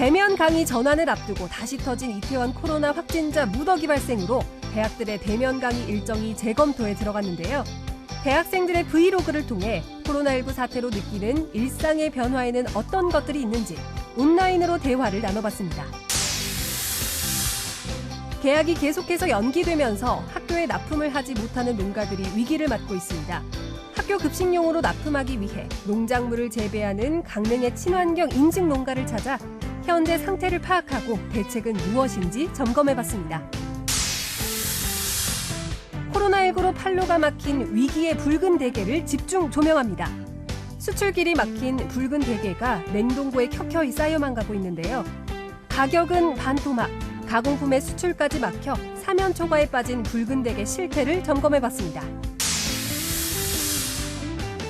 대면 강의 전환을 앞두고 다시 터진 이태원 코로나 확진자 무더기 발생으로 대학들의 대면 강의 일정이 재검토에 들어갔는데요. 대학생들의 브이로그를 통해 코로나19 사태로 느끼는 일상의 변화에는 어떤 것들이 있는지 온라인으로 대화를 나눠봤습니다. 개학이 계속해서 연기되면서 학교에 납품을 하지 못하는 농가들이 위기를 맞고 있습니다. 학교 급식용으로 납품하기 위해 농작물을 재배하는 강릉의 친환경 인증 농가를 찾아 현재 상태를 파악하고 대책은 무엇인지 점검해봤습니다. 코로나19로 판로가 막힌 위기의 붉은 대게를 집중 조명합니다. 수출길이 막힌 붉은 대게가 냉동고에 켜켜이 쌓여만 가고 있는데요. 가격은 반토막, 가공품의 수출까지 막혀 사면 초과에 빠진 붉은 대게 실태를 점검해봤습니다.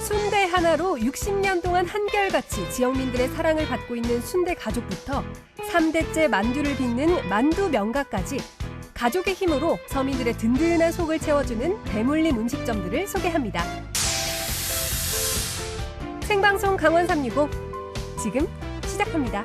순대 하나로 60년 동안 한결같이 지역민들의 사랑을 받고 있는 순대 가족부터 3대째 만두를 빚는 만두 명가까지 가족의 힘으로 서민들의 든든한 속을 채워주는 대물림 음식점들을 소개합니다. 생방송 강원 365 지금 시작합니다.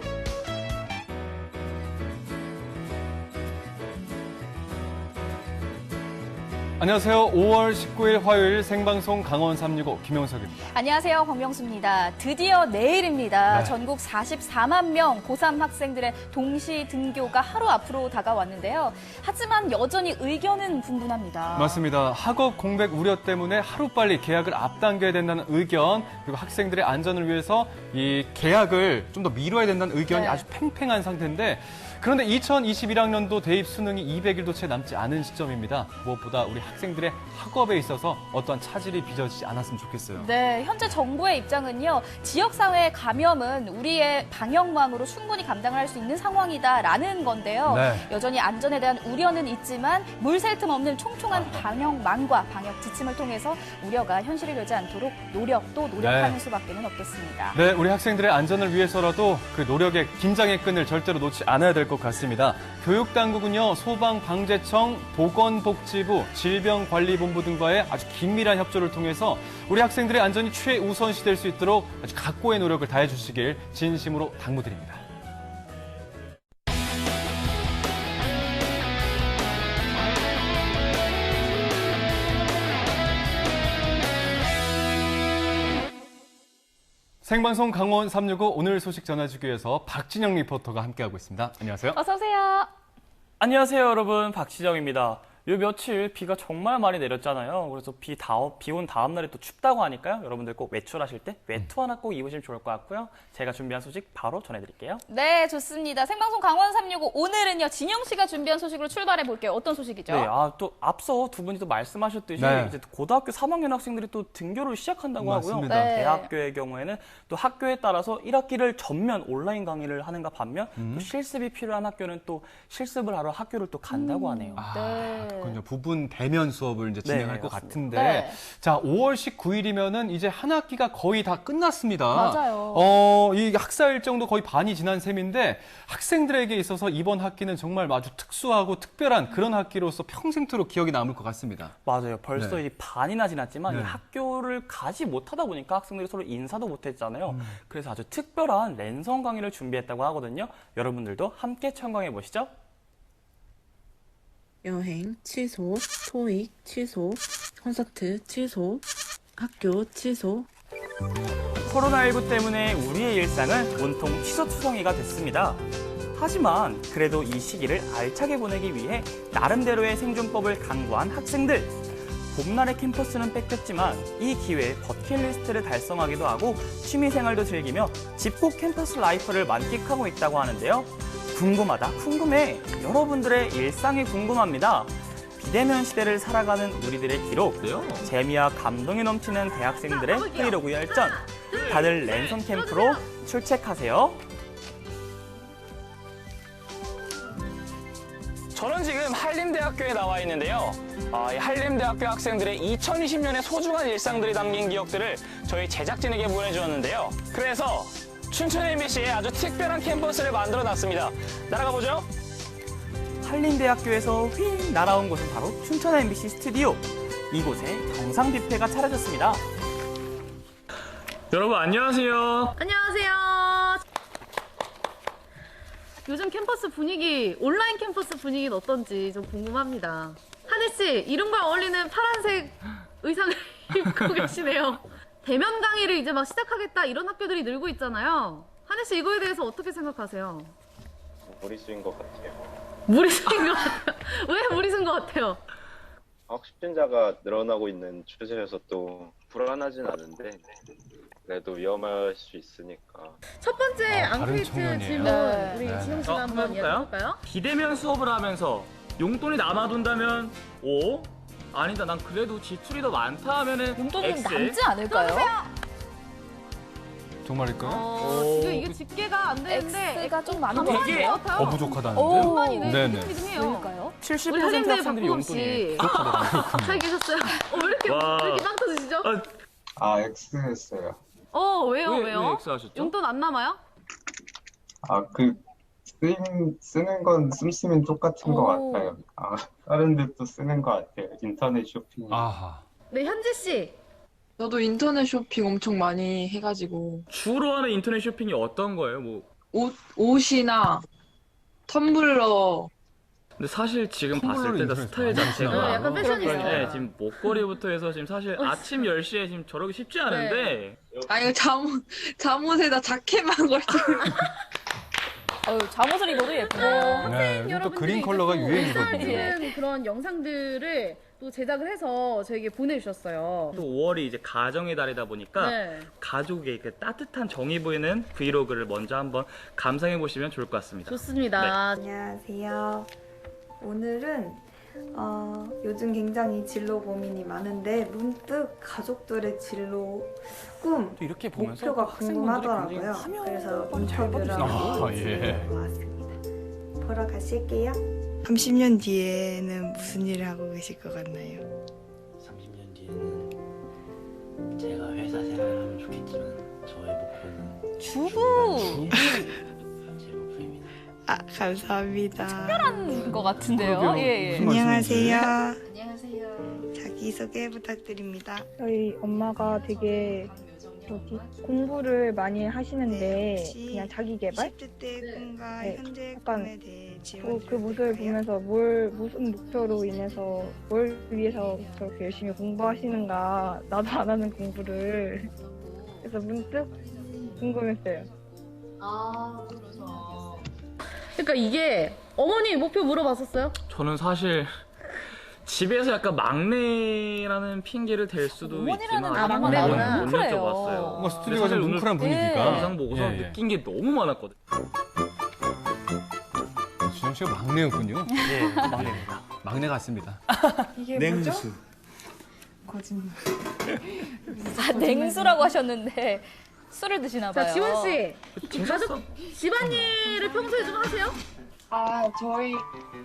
안녕하세요. 5월 19일 화요일 생방송 강원 365 김영석입니다. 안녕하세요. 권명수입니다. 드디어 내일입니다. 네. 전국 44만 명 고3 학생들의 동시 등교가 하루 앞으로 다가왔는데요. 하지만 여전히 의견은 분분합니다. 맞습니다. 학업 공백 우려 때문에 하루빨리 개학을 앞당겨야 된다는 의견, 그리고 학생들의 안전을 위해서 이 개학을 좀 더 미뤄야 된다는 의견이 네. 아주 팽팽한 상태인데, 그런데 2021학년도 대입 수능이 200일도 채 남지 않은 시점입니다. 무엇보다 우리 학생들의 학업에 있어서 어떠한 차질이 빚어지지 않았으면 좋겠어요. 네, 현재 정부의 입장은요. 지역사회 감염은 우리의 방역망으로 충분히 감당을 할 수 있는 상황이다라는 건데요. 네. 여전히 안전에 대한 우려는 있지만 물 샐 틈 없는 총총한 방역망과 방역 지침을 통해서 우려가 현실이 되지 않도록 노력하는 네. 수밖에 없겠습니다. 네, 우리 학생들의 안전을 위해서라도 그 노력의 긴장의 끈을 절대로 놓지 않아야 될 것 같습니다. 교육당국은요, 소방방재청, 보건복지부, 질병관리본부 등과의 아주 긴밀한 협조를 통해서 우리 학생들의 안전이 최우선시 될 수 있도록 아주 각고의 노력을 다해 주시길 진심으로 당부드립니다. 생방송 강원 365 오늘 소식 전해주기 위해서 박진영 리포터가 함께하고 있습니다. 안녕하세요. 어서 오세요. 안녕하세요, 여러분. 박시정입니다. 요 며칠 비가 정말 많이 내렸잖아요. 그래서 비 온 다음 날에 또 춥다고 하니까요. 여러분들 꼭 외출하실 때 외투 하나 꼭 입으시면 좋을 것 같고요. 제가 준비한 소식 바로 전해드릴게요. 네, 좋습니다. 생방송 강원 365 오늘은요. 진영 씨가 준비한 소식으로 출발해 볼게요. 어떤 소식이죠? 네, 또 앞서 두 분이 또 말씀하셨듯이 네. 이제 고등학교 3학년 학생들이 또 등교를 시작한다고 맞습니다. 하고요. 네. 대학교의 경우에는 또 학교에 따라서 1학기를 전면 온라인 강의를 하는가 반면 또 실습이 필요한 학교는 또 실습을 하러 학교를 또 간다고 하네요. 네. 그렇군요. 부분 대면 수업을 이제 진행할 것 맞습니다. 같은데, 네. 자, 5월 19일이면은 이제 한 학기가 거의 다 끝났습니다. 맞아요. 이 학사 일정도 거의 반이 지난 셈인데, 학생들에게 있어서 이번 학기는 정말 아주 특수하고 특별한 그런 학기로서 평생토록 기억이 남을 것 같습니다. 맞아요. 벌써 네. 이 반이나 지났지만 네. 이 학교를 가지 못하다 보니까 학생들이 서로 인사도 못했잖아요. 그래서 아주 특별한 랜선 강의를 준비했다고 하거든요. 여러분들도 함께 참가해 보시죠. 여행 취소, 토익 취소, 콘서트 취소, 학교 취소. 코로나19 때문에 우리의 일상은 온통 취소투성이가 됐습니다. 하지만 그래도 이 시기를 알차게 보내기 위해 나름대로의 생존법을 강구한 학생들. 봄날의 캠퍼스는 뺏겼지만 이 기회에 버킷리스트를 달성하기도 하고 취미생활도 즐기며 집콕 캠퍼스 라이프를 만끽하고 있다고 하는데요. 궁금해. 여러분들의 일상이 궁금합니다. 비대면 시대를 살아가는 우리들의 기록, 재미와 감동이 넘치는 대학생들의 브이로그 열전. 다들 랜선 캠프로 출첵하세요. 저는 지금 한림대학교에 나와 있는데요. 이 한림대학교 학생들의 2020년의 소중한 일상들이 담긴 기억들을 저희 제작진에게 보내주었는데요. 그래서 춘천 MBC에 아주 특별한 캠퍼스를 만들어놨습니다. 날아가 보죠. 한림대학교에서 휙 날아온 곳은 바로 춘천 MBC 스튜디오. 이곳에 경상 뷔페가 차려졌습니다. 여러분 안녕하세요. 안녕하세요. 요즘 캠퍼스 분위기, 온라인 캠퍼스 분위기는 어떤지 좀 궁금합니다. 한혜 씨, 이름과 어울리는 파란색 의상을 입고 계시네요. 대면 강의를 이제 막 시작하겠다 이런 학교들이 늘고 있잖아요. 한혜 씨 이거에 대해서 어떻게 생각하세요? 무리수인 것 같아요. 무리수인 것 같아요. 왜 무리수인 것 같아요? 확진자가 늘어나고 있는 추세여서 또 불안하진 않은데 그래도 위험할 수 있으니까. 첫 번째 다른 앙케이트 청년이에요. 질문 네. 우리 네. 지영 씨가 한번 해볼까요? 이야기해볼까요? 비대면 수업을 하면서 용돈이 남아돈다면 O? 아니다, 난 그래도 지출이 더 많다 하면은 용돈이 X. 남지 않을까요? 정말일까요? 지금 이게 집계가 안 되는데 X가 좀 많은 것 반반인 되게 것 더 같아요. 부족하다는데요? 반반이네. 네네. 비등비등해요. 왜일까요? 70% 우리 한림대 학생들이 박보검 용돈이 씨. 부족하다고요? 잘 계셨어요? 왜 이렇게 와. 빵 터지시죠? X 했어요. 왜요? 왜 왜요? X 하셨죠? 용돈 안 남아요? 쓰는 건 씀씀이 똑같은 것 오. 같아요. 다른 데도 쓰는 것 같아요. 인터넷 쇼핑. 아하. 네, 현지 씨. 저도 인터넷 쇼핑 엄청 많이 해가지고 주로 하는 인터넷 쇼핑이 어떤 거예요? 뭐 옷이나 텀블러 근데 사실 지금 텀블러를 봤을 때 인터넷에서 스타일 많이 자체가 하시나 약간 패셔니스타. 네, 지금 목걸이부터 해서 지금 사실 아침 10시에 지금 저러기 쉽지 않은데 이거 잠옷에다 자켓만 걸쳐. 잠옷을 입어도 예쁘고. 네, 요즘 또 그린 컬러가 유행이거든요. 찍은 그런 영상들을 또 제작을 해서 저에게 보내주셨어요. 또 5월이 이제 가정의 달이다 보니까 네. 가족의 그 따뜻한 정이 보이는 브이로그를 먼저 한번 감상해 보시면 좋을 것 같습니다. 좋습니다. 안녕하세요. 오늘은 요즘 굉장히 진로 고민이 많은데 문득 가족들의 진로 꿈, 이렇게 목표가 궁금하더라고요. 그래서 인터뷰를 하고 아, 예. 집에 왔습니다. 보러 가실게요. 30년 뒤에는 무슨 일을 하고 계실 것 같나요? 30년 뒤에는 제가 회사 생활을 하면 좋겠지만 저의 목표는 주부. 제 목표입니다. 감사합니다. 특별한 것 같은데요. 그러게요. 예, 예. 무슨 말씀이세요? 안녕하세요. 자기소개 부탁드립니다. 저희 엄마가 되게 공부를 많이 하시는데 그냥 자기 개발? 10대 때 꿈과 네, 현재 약간 꿈에 대해 그 모습을 보면서 무슨 목표로 인해서 뭘 위해서 저렇게 열심히 공부하시는가 나도 안 하는 공부를 그래서 문득 궁금했어요. 그러니까 이게 어머니 목표 물어봤었어요? 저는 사실 집에서 약간 막내라는 핑계를 댈 수도 어머니라는 있지만 단어가 막내구나. 나오면 못 뭉클해요. 여쭤봤어요. 뭔가 스튜디오가 좀 오늘 뭉클한 분위기가. 영상 보고서 예, 예. 느낀 게 너무 많았거든요. 준영 씨가 막내였군요. 네, 막내입니다. 막내 같습니다. 이게 냉수. 거짓말. 냉수라고 하셨는데 술을 드시나 봐요. 자, 지원 씨. 재밌었어. 집안일을 평소에 좀 하세요? 저희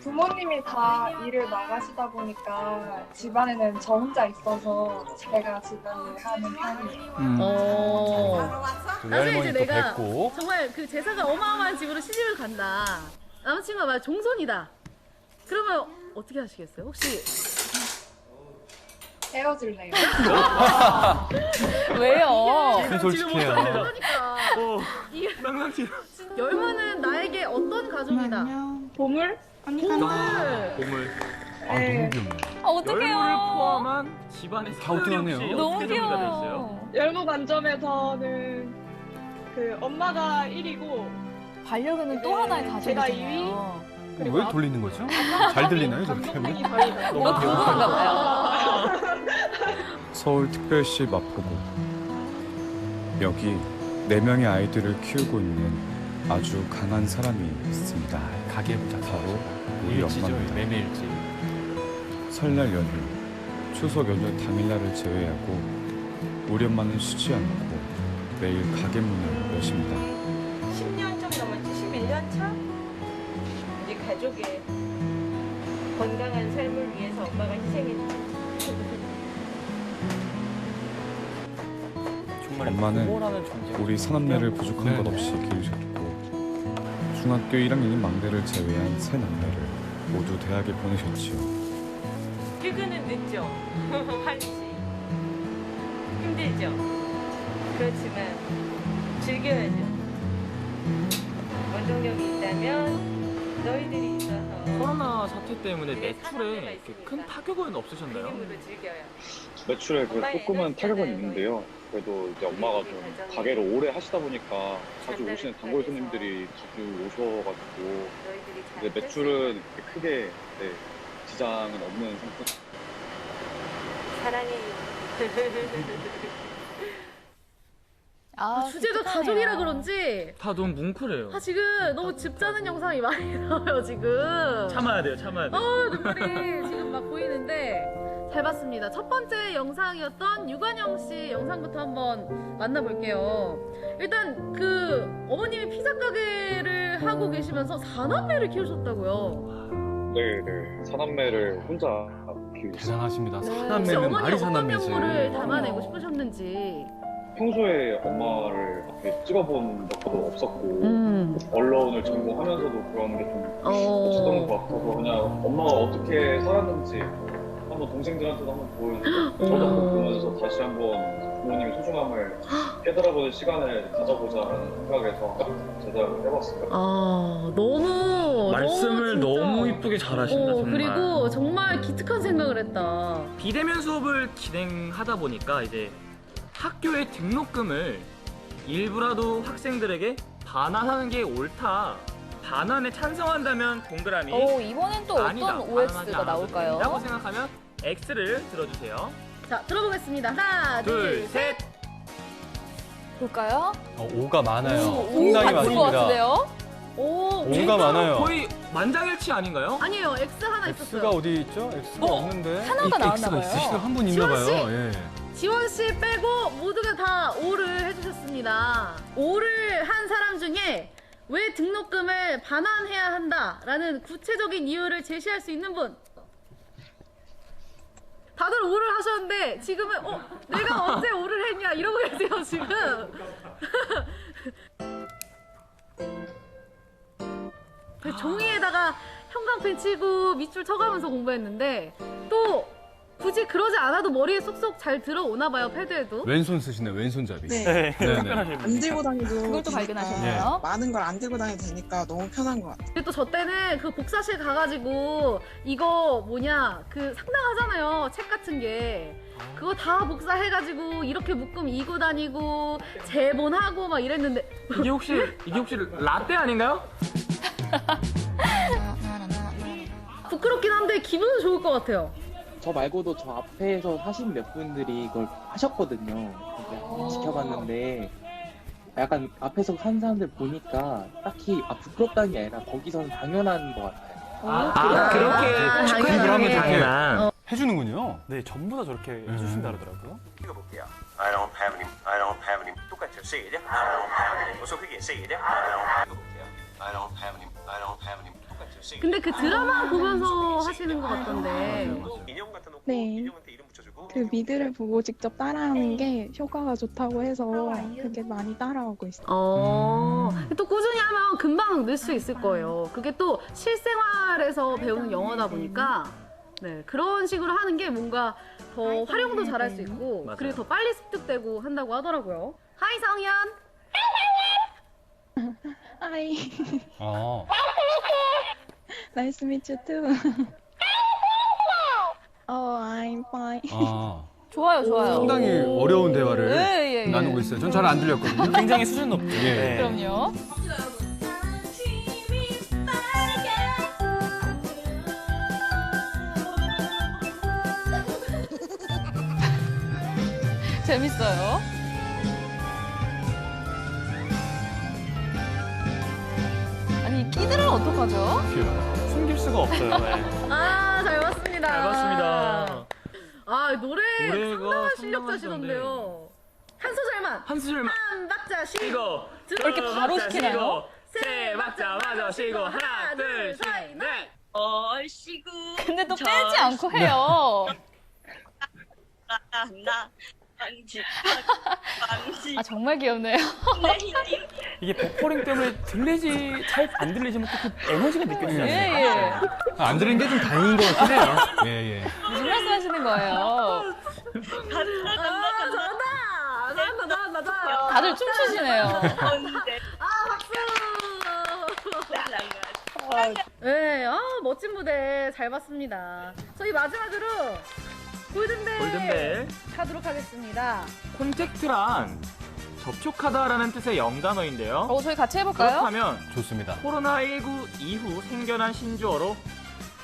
부모님이 다 일을 나가시다 보니까 집안에는 저 혼자 있어서 제가 집안일 하는 편이에요. 또 나중에 외할머니 이제 또 내가 뵙고. 정말 그 재산가 어마어마한 집으로 시집을 간다. 남친과 말 종손이다. 그러면 어떻게 하시겠어요? 혹시 헤어질래요. 왜요? 큰 솔직해요. 그러니까 이게 쌍쌍치. 열무는 나에게 어떤 가족이다. 보물? 보물. 보물. 아, 너무 귀엽네. 어떡해요? 열무를 포함한 집안의 갸우뚱하네요. 사연이 혹시 너무 어떻게 정리가 돼 있어요? 귀여워. 열무 만점에서는 그 엄마가 1위고 반려견은 또 네, 하나의 제가 가족이잖아요. 왜 돌리는 거죠? 잘 들리나요, 저렇게 하면? 뭐가 궁금한가 봐요. 서울특별시 마포구. 여기 4명의 아이들을 키우고 있는 아주 강한 사람이 있습니다. 가계부자 바로 우리 일지죠, 엄마입니다. 매매일지. 설날 연휴, 추석 연휴 당일날을 제외하고 우리 엄마는 쉬지 않고 매일 가게 문을 여십니다. 10년 좀 넘었지? 11년 차? 우리 가족의 건강한 삶을 위해서 엄마가 희생했죠. 엄마는 우리 사남매를 부족한 것 없이 기르셨고 중학교 1학년인 막내를 제외한 세 남매를 모두 대학에 보내셨지요. 퇴근은 늦죠. 1시. 힘들죠. 그렇지만 즐겨야죠. 원동력이 있다면 너희들이 있어서 코로나 사태 때문에 매출에 이렇게 큰 타격은 없으셨나요? 매출에 그 조금은 타격은 있는데요. 그래도 이제 엄마가 좀 가게를 오래 하시다 보니까 자주 오시는 단골 손님들이 자주 오셔가지고 이제 매출은 그렇게 크게 지장은 없는 상태. 사랑해. 주제가 기특하네요. 가족이라 그런지 다 너무 뭉클해요. 지금 너무 집 짜는 영상이 많이 나와요 지금. 참아야 돼요, 참아야 돼요. 눈물이 지금 막 보이는데 잘 봤습니다. 첫 번째 영상이었던 유관영 씨 영상부터 한번 만나볼게요. 일단 그 어머님이 피자 가게를 하고 계시면서 4남매를 키우셨다고요. 네. 사남매를 혼자 키우고 있어요. 대단하십니다. 혹시 사남매는 어머니 말이 어떤 사남매지. 면모를 담아내고 싶으셨는지. 평소에 엄마를 이렇게 찍어본 적도 없었고 언론을 전공하면서도 그런 게 좀 없었던 것 같아서 그냥 엄마가 어떻게 살았는지 한번 동생들한테도 한번 보여주고 저도 한번 보면서 다시 한번 부모님의 소중함을 깨달아보는 시간을 가져보자라는 생각에서 제작을 해봤어요. 너무 말씀을 진짜. 너무 이쁘게 잘하신다, 정말. 그리고 정말 기특한 생각을 했다. 비대면 수업을 진행하다 보니까 이제 학교의 등록금을 일부라도 학생들에게 반환하는 게 옳다. 반환에 찬성한다면 동그라미. 이번엔 또 아니다, 어떤 반환하지 OS가 않아도 나올까요? 된다고 생각하면 X를 들어주세요. 자, 들어보겠습니다. 하나, 둘, 셋. 볼까요? 5가 많아요. 오, 상당히 같은 것 많습니다. 같은데요? 오가 많아요. 거의 만장일치 아닌가요? 아니에요. X 하나 있었어요. X가 어디 있죠? X가 없는데. 하나가 나왔나 봐요. X가 한 분 있나 지원 봐요. 씨? 예. 지원 씨 빼고 모두가 다 O를 해주셨습니다. O를 한 사람 중에 왜 등록금을 반환해야 한다라는 구체적인 이유를 제시할 수 있는 분. 다들 O를 하셨는데 지금은 내가 언제 O를 했냐 이러고 계세요 지금. 그 종이에다가 형광펜 치고 밑줄 쳐가면서 공부했는데 또 굳이 그러지 않아도 머리에 쏙쏙 잘 들어오나 봐요, 패드에도. 왼손 쓰시네, 왼손잡이. 네. 안 들고 다니도 그걸 또 되니까 발견하셨나요? 많은 걸 안 들고 다녀도 되니까 너무 편한 것 같아요. 근데 또 저 때는 그 복사실 가가지고 이거 뭐냐 그 상당하잖아요, 책 같은 게. 그거 다 복사해가지고 이렇게 묶음 이고 다니고 제본하고 막 이랬는데. 이게 혹시 라떼 아닌가요? 부끄럽긴 한데 기분은 좋을 것 같아요. 저 말고도 저 앞에서 사신 몇 분들이 이걸 하셨거든요. 그래서 지켜봤는데 약간 앞에서 한 사람들 보니까 딱히 부끄럽다는 게 아니라 거기서는 당연한 것 같아요. 그렇게 축하해주는 게 당연한. 해주는군요. 네, 전부 다 저렇게 해주신다 그러더라고요. 읽어볼게요. I don't have any. 똑같죠. 시작. I don't have any. 계속하게 시작. I don't have any. 똑같죠. 시작. 근데 그 드라마 보면서 하시는 것 같던데. 인형 갖다 놓고 네. 인형한테 이름 붙여주고. 그 미드를 보고 직접 따라하는 게 효과가 좋다고 해서 그게 많이 따라오고 있어요. 또 꾸준히 하면 금방 늘 수 있을 거예요. 그게 또 실생활에서 배우는 영어다 보니까 네, 그런 식으로 하는 게 뭔가 더 활용도 잘할 수 있고 맞아요. 그리고 더 빨리 습득되고 한다고 하더라고요. 하이 성현. 하이. Nice to meet you too. I'm fine. 좋아요. 상당히 어려운 대화를 예. 나누고 있어요. 전 잘 안 들렸거든요. 굉장히 수준 높죠. 예. 그럼요. 재밌어요. 아니 끼들은 어떡하죠? 숨길 수가 없어요. 네. 잘 봤습니다. 잘 봤습니다. 노래 노래가 상당한 실력자시던데요. 한 소절만. 한 박자 쉬고. 왜 이렇게 바로 시키나요? 세 박자 마저 쉬고 하나 둘 셋 넷. 얼씨구. 근데 또 빼지 않고 해요. 아 정말 귀엽네요. 이게 버퍼링 때문에 잘 안 들리지만 또 그 에너지가 느껴지지 않습니까? 예. 안 들은 게 좀 다행인 것 같긴 해요. 예. 무슨 말씀 하시는 거예요? 잘한다. 다들 춤추시네요. 박수. 네, 멋진 무대 잘 봤습니다. 저희 마지막으로 골든벨 하도록 하겠습니다. 콘택트란 접촉하다라는 뜻의 영단어인데요. 저희 같이 해볼까요? 그렇다면 좋습니다. 코로나19 이후 생겨난 신조어로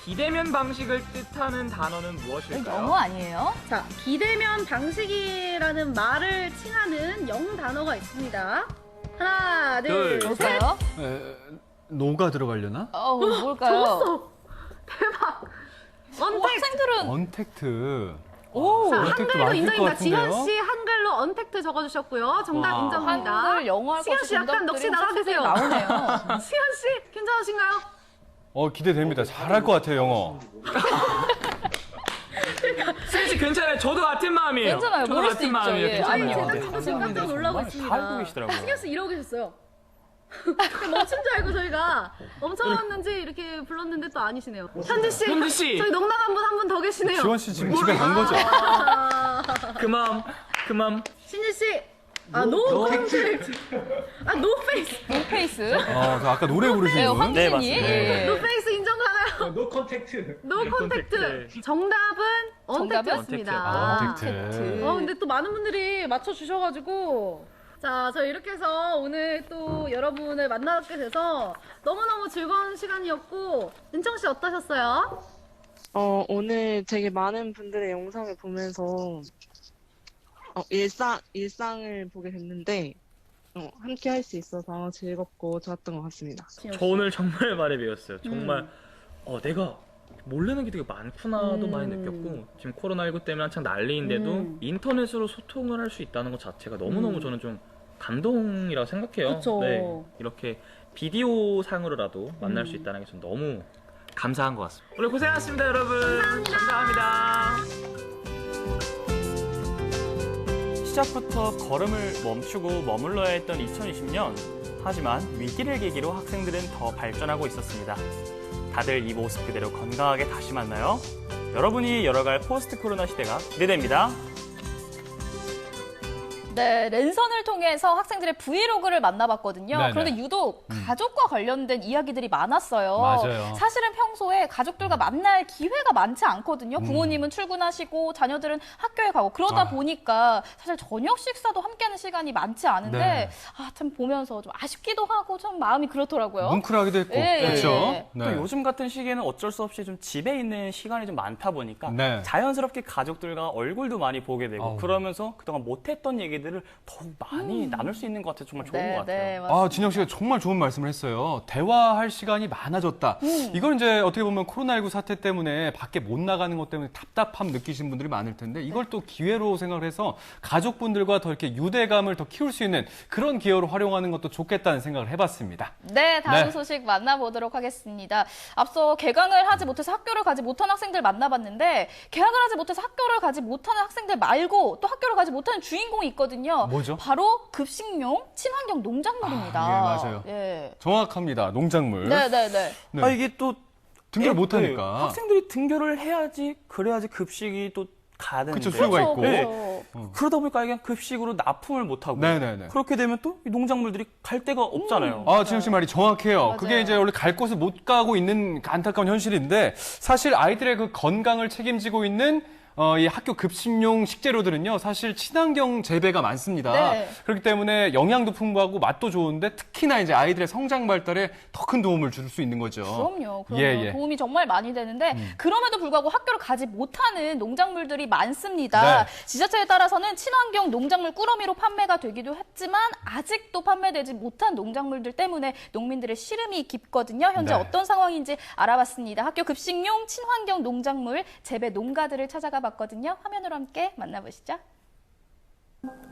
비대면 방식을 뜻하는 단어는 무엇일까요? 영어 아니에요? 자, 비대면 방식이라는 말을 칭하는 영단어가 있습니다. 하나, 둘, 셋. 뭘까요? 노가 들어가려나? 뭘까요? 적었어. 대박. 학생들은 언택트. 자, 언택트 한글로 맞을 것 인정입니다. 같은데요? 지현 씨 한글로 언택트 적어주셨고요. 정답 와. 인정합니다. 한글 영어할 시현 것이 씨 약간 넋이 정답들이 나가 계세요. 나오네요. 시현 씨 괜찮으신가요? 기대됩니다. 잘할 것 같아요, 영어. 수현 씨 괜찮아요. 저도 같은 마음이에요. 괜찮아요. 저도 모를 수 같은 있죠. 마음이에요. 예. 괜찮아요. 제가 네. 지금 깜짝 놀라고 있습니다. 잘 알고 계시더라고요. 신경 씨 이러고 계셨어요. 멈춘 줄 알고 저희가 멈춰왔는지 이렇게 불렀는데 또 아니시네요. 현지 씨, 저희 농담 한 분 더 계시네요. 지원 씨 지금 집에 간 거죠? 그 마음. 신지 씨, 노 콘택트, 노 페이스. 노 페이스. 저 아까 노래 부르시는 분? 황진이. 네, 맞습니다. 예. 노 페이스 인정하나요? 노 컨택트. 노 콘택트. 정답은 언택트였습니다. 언택트. 근데 또 많은 분들이 맞춰주셔가지고. 자, 저희 이렇게 해서 오늘 또 여러분을 만나게 돼서 너무너무 즐거운 시간이었고, 은청 씨 어떠셨어요? 오늘 되게 많은 분들의 영상을 보면서 일상을 보게 됐는데 함께 할 수 있어서 즐겁고 좋았던 것 같습니다. 저 오늘 정말 많이 배웠어요. 정말 내가 모르는 게 되게 많구나도 많이 느꼈고, 지금 코로나19 때문에 한창 난리인데도 인터넷으로 소통을 할 수 있다는 것 자체가 너무너무 저는 좀 감동이라고 생각해요. 그쵸. 네, 이렇게 비디오 상으로라도 만날 수 있다는 게 전 너무 감사한 것 같습니다. 오늘 고생하셨습니다, 여러분. 감사합니다. 시작부터 걸음을 멈추고 머물러야 했던 2020년. 하지만 위기를 계기로 학생들은 더 발전하고 있었습니다. 다들 이 모습 그대로 건강하게 다시 만나요. 여러분이 열어갈 포스트 코로나 시대가 기대됩니다. 네, 랜선을 통해서 학생들의 브이로그를 만나봤거든요. 네네. 그런데 유독 가족과 관련된 이야기들이 많았어요. 맞아요. 사실은 평소에 가족들과 만날 기회가 많지 않거든요. 부모님은 출근하시고 자녀들은 학교에 가고 그러다 보니까 사실 저녁 식사도 함께하는 시간이 많지 않은데 네. 참 보면서 좀 아쉽기도 하고 좀 마음이 그렇더라고요. 뭉클하기도 했고. 예, 그렇죠. 예. 또 요즘 같은 시기에는 어쩔 수 없이 좀 집에 있는 시간이 좀 많다 보니까 네. 자연스럽게 가족들과 얼굴도 많이 보게 되고 아우. 그러면서 그동안 못했던 얘기들을 더욱 많이 나눌 수 있는 것 같아서 정말 좋은 것 같아요. 맞습니다. 진영 씨가 정말 좋은 말씀을 했어요. 대화할 시간이 많아졌다. 이건 이제 어떻게 보면 코로나19 사태 때문에 밖에 못 나가는 것 때문에 답답함 느끼시는 분들이 많을 텐데 이걸 또 기회로 생각을 해서 가족분들과 더 이렇게 유대감을 더 키울 수 있는 그런 기회로 활용하는 것도 좋겠다는 생각을 해봤습니다. 네, 다음 네. 소식 만나보도록 하겠습니다. 앞서 개강을 하지 못해서 학교를 가지 못한 학생들 만나봤는데 개학을 하지 못해서 학교를 가지 못하는 학생들 말고 또 학교를 가지 못하는 주인공이 있거든요. 뭐죠? 바로 급식용 친환경 농작물입니다. 예, 맞아요. 예. 정확합니다. 농작물. 네네네. 네. 이게 또 등교를 못 하니까. 학생들이 등교를 해야지 그래야지 급식이 또 가야 되는데. 그쵸, 수요가 있고. 네. 그러다 보니까 그냥 급식으로 납품을 못 하고. 네네네. 그렇게 되면 또 이 농작물들이 갈 데가 없잖아요. 진영 씨 말이 정확해요. 맞아요. 그게 이제 원래 갈 곳을 못 가고 있는 안타까운 현실인데 사실 아이들의 그 건강을 책임지고 있는 이 학교 급식용 식재료들은요, 사실 친환경 재배가 많습니다. 네. 그렇기 때문에 영양도 풍부하고 맛도 좋은데 특히나 이제 아이들의 성장 발달에 더 큰 도움을 줄 수 있는 거죠. 그럼요. 예. 도움이 정말 많이 되는데 그럼에도 불구하고 학교를 가지 못하는 농작물들이 많습니다. 네. 지자체에 따라서는 친환경 농작물 꾸러미로 판매가 되기도 했지만 아직도 판매되지 못한 농작물들 때문에 농민들의 시름이 깊거든요. 현재 네. 어떤 상황인지 알아봤습니다. 학교 급식용 친환경 농작물 재배 농가들을 찾아가 봤거든요. 화면으로 함께 만나보시죠.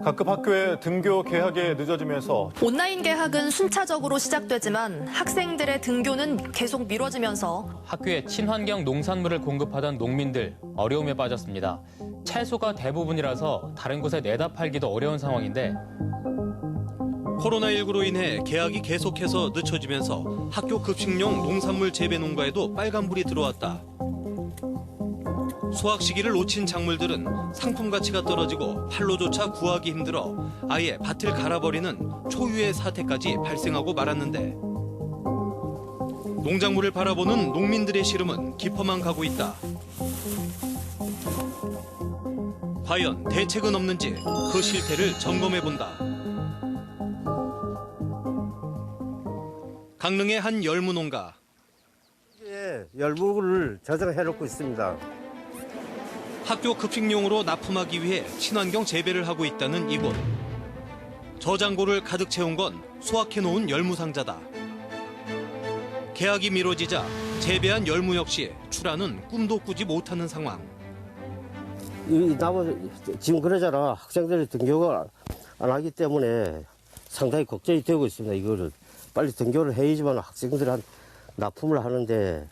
각급 학교의 등교 개학이 늦어지면서 온라인 개학은 순차적으로 시작되지만 학생들의 등교는 계속 미뤄지면서 학교에 친환경 농산물을 공급하던 농민들 어려움에 빠졌습니다. 채소가 대부분이라서 다른 곳에 내다 팔기도 어려운 상황인데 코로나19로 인해 개학이 계속해서 늦춰지면서 학교 급식용 농산물 재배 농가에도 빨간불이 들어왔다. 수확 시기를 놓친 작물들은 상품 가치가 떨어지고 판로조차 구하기 힘들어 아예 밭을 갈아버리는 초유의 사태까지 발생하고 말았는데 농작물을 바라보는 농민들의 시름은 깊어만 가고 있다. 과연 대책은 없는지 그 실태를 점검해본다. 강릉의 한 열무 농가. 열무를 저장해놓고 있습니다. 학교 급식용으로 납품하기 위해 친환경 재배를 하고 있다는 이곳. 저장고를 가득 채운 건 수확해놓은 열무 상자다. 개학이 미뤄지자 재배한 열무 역시 출하는 꿈도 꾸지 못하는 상황. 지금 그러잖아. 학생들이 등교가 안 하기 때문에 상당히 걱정이 되고 있습니다. 이거를 빨리 등교를 해야지만 학생들한 납품을 하는데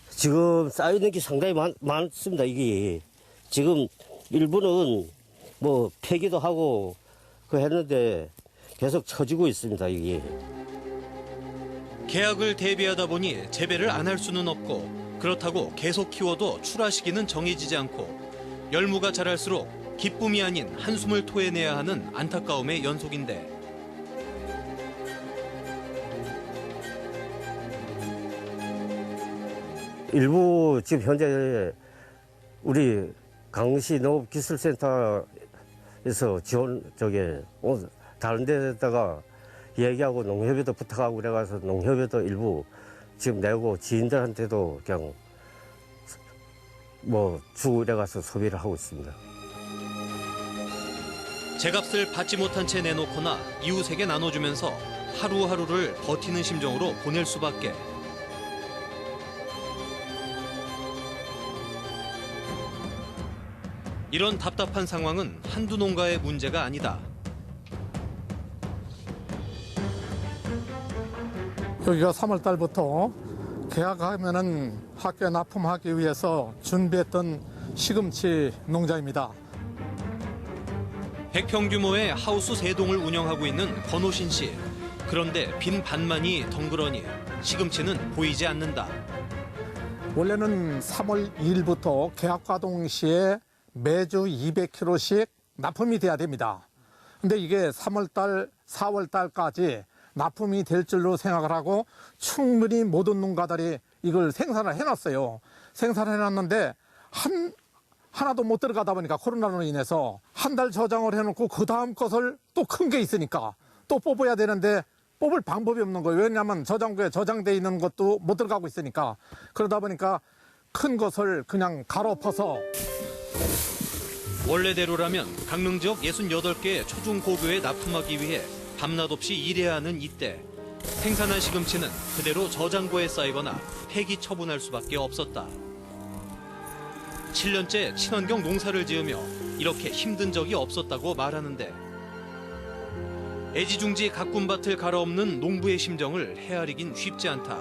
지금 쌓여있는 게 상당히 많습니다. 이게 지금 일부는 뭐 폐기도 하고 그 했는데 계속 처지고 있습니다. 이게. 개학을 대비하다 보니 재배를 안 할 수는 없고 그렇다고 계속 키워도 출하 시기는 정해지지 않고 열무가 자랄수록 기쁨이 아닌 한숨을 토해내야 하는 안타까움의 연속인데 일부 지금 현재 우리 강릉시 농업기술센터에서 지원 다른 데다가 얘기하고 농협에도 부탁하고 그래가서 농협에도 일부 지금 내고 지인들한테도 그냥 뭐 주고 이래가서 소비를 하고 있습니다. 제값을 받지 못한 채 내놓거나 이웃에게 나눠주면서 하루하루를 버티는 심정으로 보낼 수밖에. 이런 답답한 상황은 한두 농가의 문제가 아니다. 여기가 3월 달부터 개학하면은 학교에 납품하기 위해서 준비했던 시금치 농장입니다. 100평 규모의 하우스 3동을 운영하고 있는 권호신 씨. 그런데 빈 밭만이 덩그러니 시금치는 보이지 않는다. 원래는 3월 2일부터 개학가동 시에 매주 200kg씩 납품이 돼야 됩니다. 근데 이게 3월달, 4월달까지 납품이 될 줄로 생각을 하고 충분히 모든 농가들이 이걸 생산을 해놨어요. 생산을 해놨는데 하나도 못 들어가다 보니까 코로나로 인해서 한 달 저장을 해놓고 그 다음 것을 또 큰 게 있으니까 또 뽑아야 되는데 뽑을 방법이 없는 거예요. 왜냐하면 저장고에 저장돼 있는 것도 못 들어가고 있으니까. 그러다 보니까 큰 것을 그냥 갈아엎어서 원래대로라면 강릉 지역 68개의 초중고교에 납품하기 위해 밤낮 없이 일해야 하는 이때 생산한 시금치는 그대로 저장고에 쌓이거나 폐기 처분할 수밖에 없었다. 7년째 친환경 농사를 지으며 이렇게 힘든 적이 없었다고 말하는데 애지중지 가꾼밭을 갈아엎는 농부의 심정을 헤아리긴 쉽지 않다.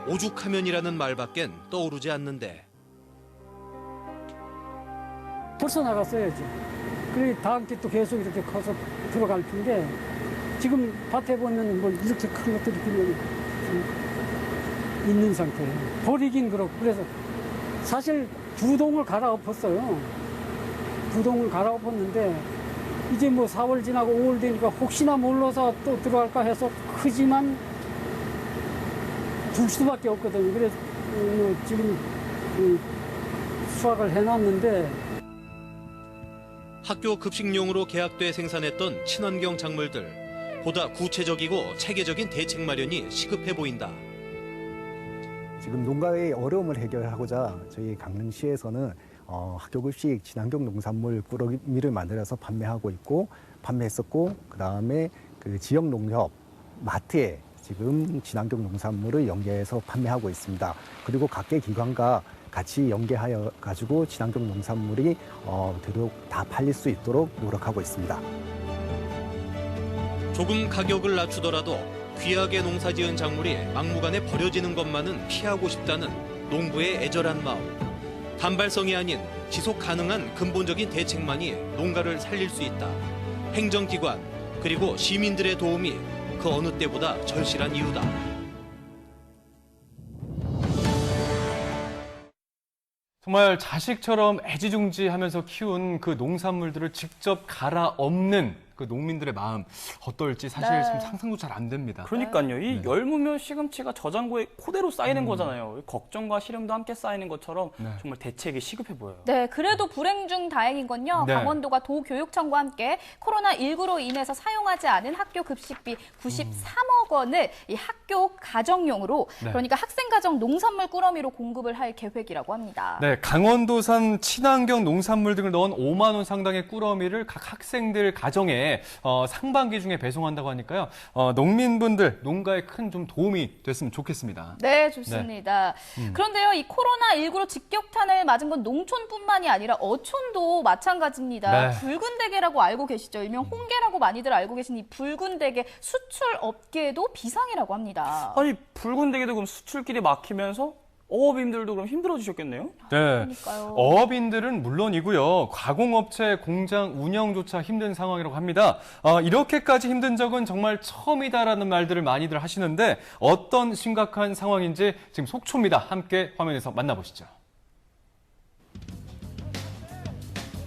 오죽하면이라는 말밖엔 떠오르지 않는데 벌써 나갔어야지. 그래 다음 게 또 계속 이렇게 커서 들어갈 텐데 지금 밭에 보면 뭐 이렇게 큰 것들이 그냥 있는 상태예요. 버리긴 그렇고 그래서 사실 2동을 갈아엎었어요. 2동을 갈아엎었는데 이제 뭐 4월 지나고 5월 되니까 혹시나 몰라서 또 들어갈까 해서 크지만 둘 수밖에 없거든요. 그래서 지금 수확을 해놨는데 학교 급식용으로 계약돼 생산했던 친환경 작물들. 보다 구체적이고 체계적인 대책 마련이 시급해 보인다. 지금 농가의 어려움을 해결하고자 저희 강릉시에서는 학교 급식 친환경 농산물 꾸러미를 만들어서 판매하고 있고 판매했었고 그다음에 그 지역 농협 마트에 지금 친환경 농산물을 연계해서 판매하고 있습니다. 그리고 각계 기관과 같이 연계하여 가지고 친환경 농산물이 되도록 다 팔릴 수 있도록 노력하고 있습니다. 조금 가격을 낮추더라도 귀하게 농사지은 작물이 막무가내 버려지는 것만은 피하고 싶다는 농부의 애절한 마음. 단발성이 아닌 지속 가능한 근본적인 대책만이 농가를 살릴 수 있다. 행정기관 그리고 시민들의 도움이 그 어느 때보다 절실한 이유다. 정말 자식처럼 애지중지하면서 키운 그 농산물들을 직접 갈아엎는 그 농민들의 마음 어떨지 사실 네. 좀 상상도 잘 안 됩니다. 그러니까요. 이 네. 열무면 시금치가 저장고에 그대로 쌓이는 거잖아요. 걱정과 시름도 함께 쌓이는 것처럼 네. 정말 대책이 시급해 보여요. 네, 그래도 불행 중 다행인 건요. 네. 강원도가 도교육청과 함께 코로나19로 인해서 사용하지 않은 학교 급식비 93억 원을 이 학교 가정용으로 네. 그러니까 학생 가정 농산물 꾸러미로 공급을 할 계획이라고 합니다. 네, 강원도산 친환경 농산물 등을 넣은 5만 원 상당의 꾸러미를 각 학생들 가정에 상반기 중에 배송한다고 하니까요. 농민분들 농가에 큰 좀 도움이 됐으면 좋겠습니다. 네, 좋습니다. 그런데요, 이 코로나19로 직격탄을 맞은 건 농촌뿐만이 아니라 어촌도 마찬가지입니다. 네. 붉은 대게라고 알고 계시죠? 일명 홍게라고 많이들 알고 계신 이 붉은 대게 수출 업계에도 비상이라고 합니다. 아니 붉은 대게도 그럼 수출길이 막히면서 어업인들도 그럼 힘들어지셨겠네요? 네. 그러니까요. 어업인들은 물론이고요. 가공업체 공장 운영조차 힘든 상황이라고 합니다. 이렇게까지 힘든 적은 정말 처음이다라는 말들을 많이들 하시는데 어떤 심각한 상황인지 지금 속초입니다. 함께 화면에서 만나보시죠.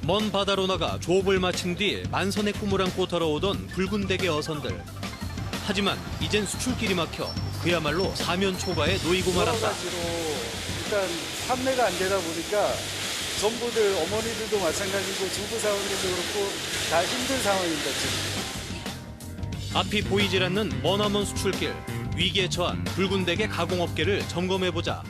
먼 바다로 나가 조업을 마친 뒤 만선의 꿈을 안고 돌아오던 붉은 대게 어선들. 하지만 이젠 수출길이 막혀 그야말로 사면 초과에 놓이고 말았다. 일단 판매가 안 되다 보니까 전부들 어머니들도 마찬가지고 주부 사원들도 그렇고 다 힘든 상황입니다 지금. 앞이 보이질 않는 머나먼 수출길. 위기에 처한 붉은 대게 가공업계를 점검해보자.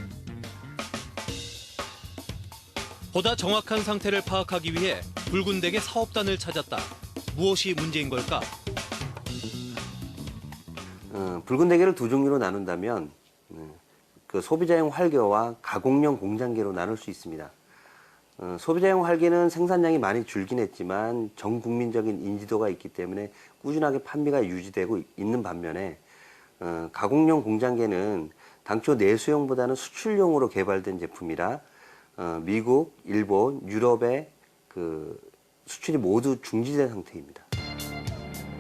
보다 정확한 상태를 파악하기 위해 붉은 대게 사업단을 찾았다. 무엇이 문제인 걸까? 붉은 대게를 두 종류로 나눈다면 그 소비자용 활개와 가공용 공장개로 나눌 수 있습니다. 소비자용 활개는 생산량이 많이 줄긴 했지만 전 국민적인 인지도가 있기 때문에 꾸준하게 판매가 유지되고 있는 반면에 가공용 공장개는 당초 내수용보다는 수출용으로 개발된 제품이라 미국, 일본, 유럽의 그 수출이 모두 중지된 상태입니다.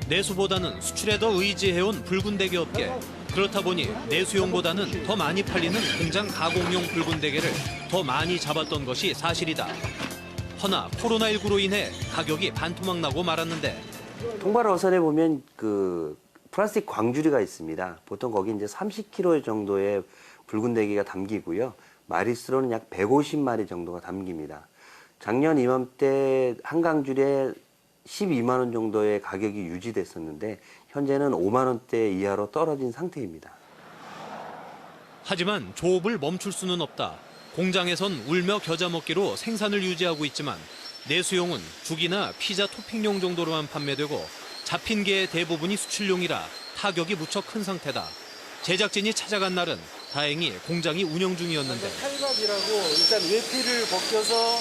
내수보다는 수출에 더 의지해온 붉은 대게 업계. 그렇다 보니 내수용보다는 더 많이 팔리는 공장 가공용 붉은 대게를 더 많이 잡았던 것이 사실이다. 허나 코로나19로 인해 가격이 반토막 나고 말았는데 통발 어선에 보면 그 플라스틱 광주리가 있습니다. 보통 거기 이제 30kg 정도의 붉은 대게가 담기고요. 마리수로는 약 150마리 정도가 담깁니다. 작년 이맘때 한 강줄에 12만 원 정도의 가격이 유지됐었는데 현재는 5만 원대 이하로 떨어진 상태입니다. 하지만 조업을 멈출 수는 없다. 공장에선 울며 겨자 먹기로 생산을 유지하고 있지만 내수용은 죽이나 피자 토핑용 정도로만 판매되고 잡힌 게의 대부분이 수출용이라 타격이 무척 큰 상태다. 제작진이 찾아간 날은 다행히 공장이 운영 중이었는데 칼밥이라고 일단 외피를 벗겨서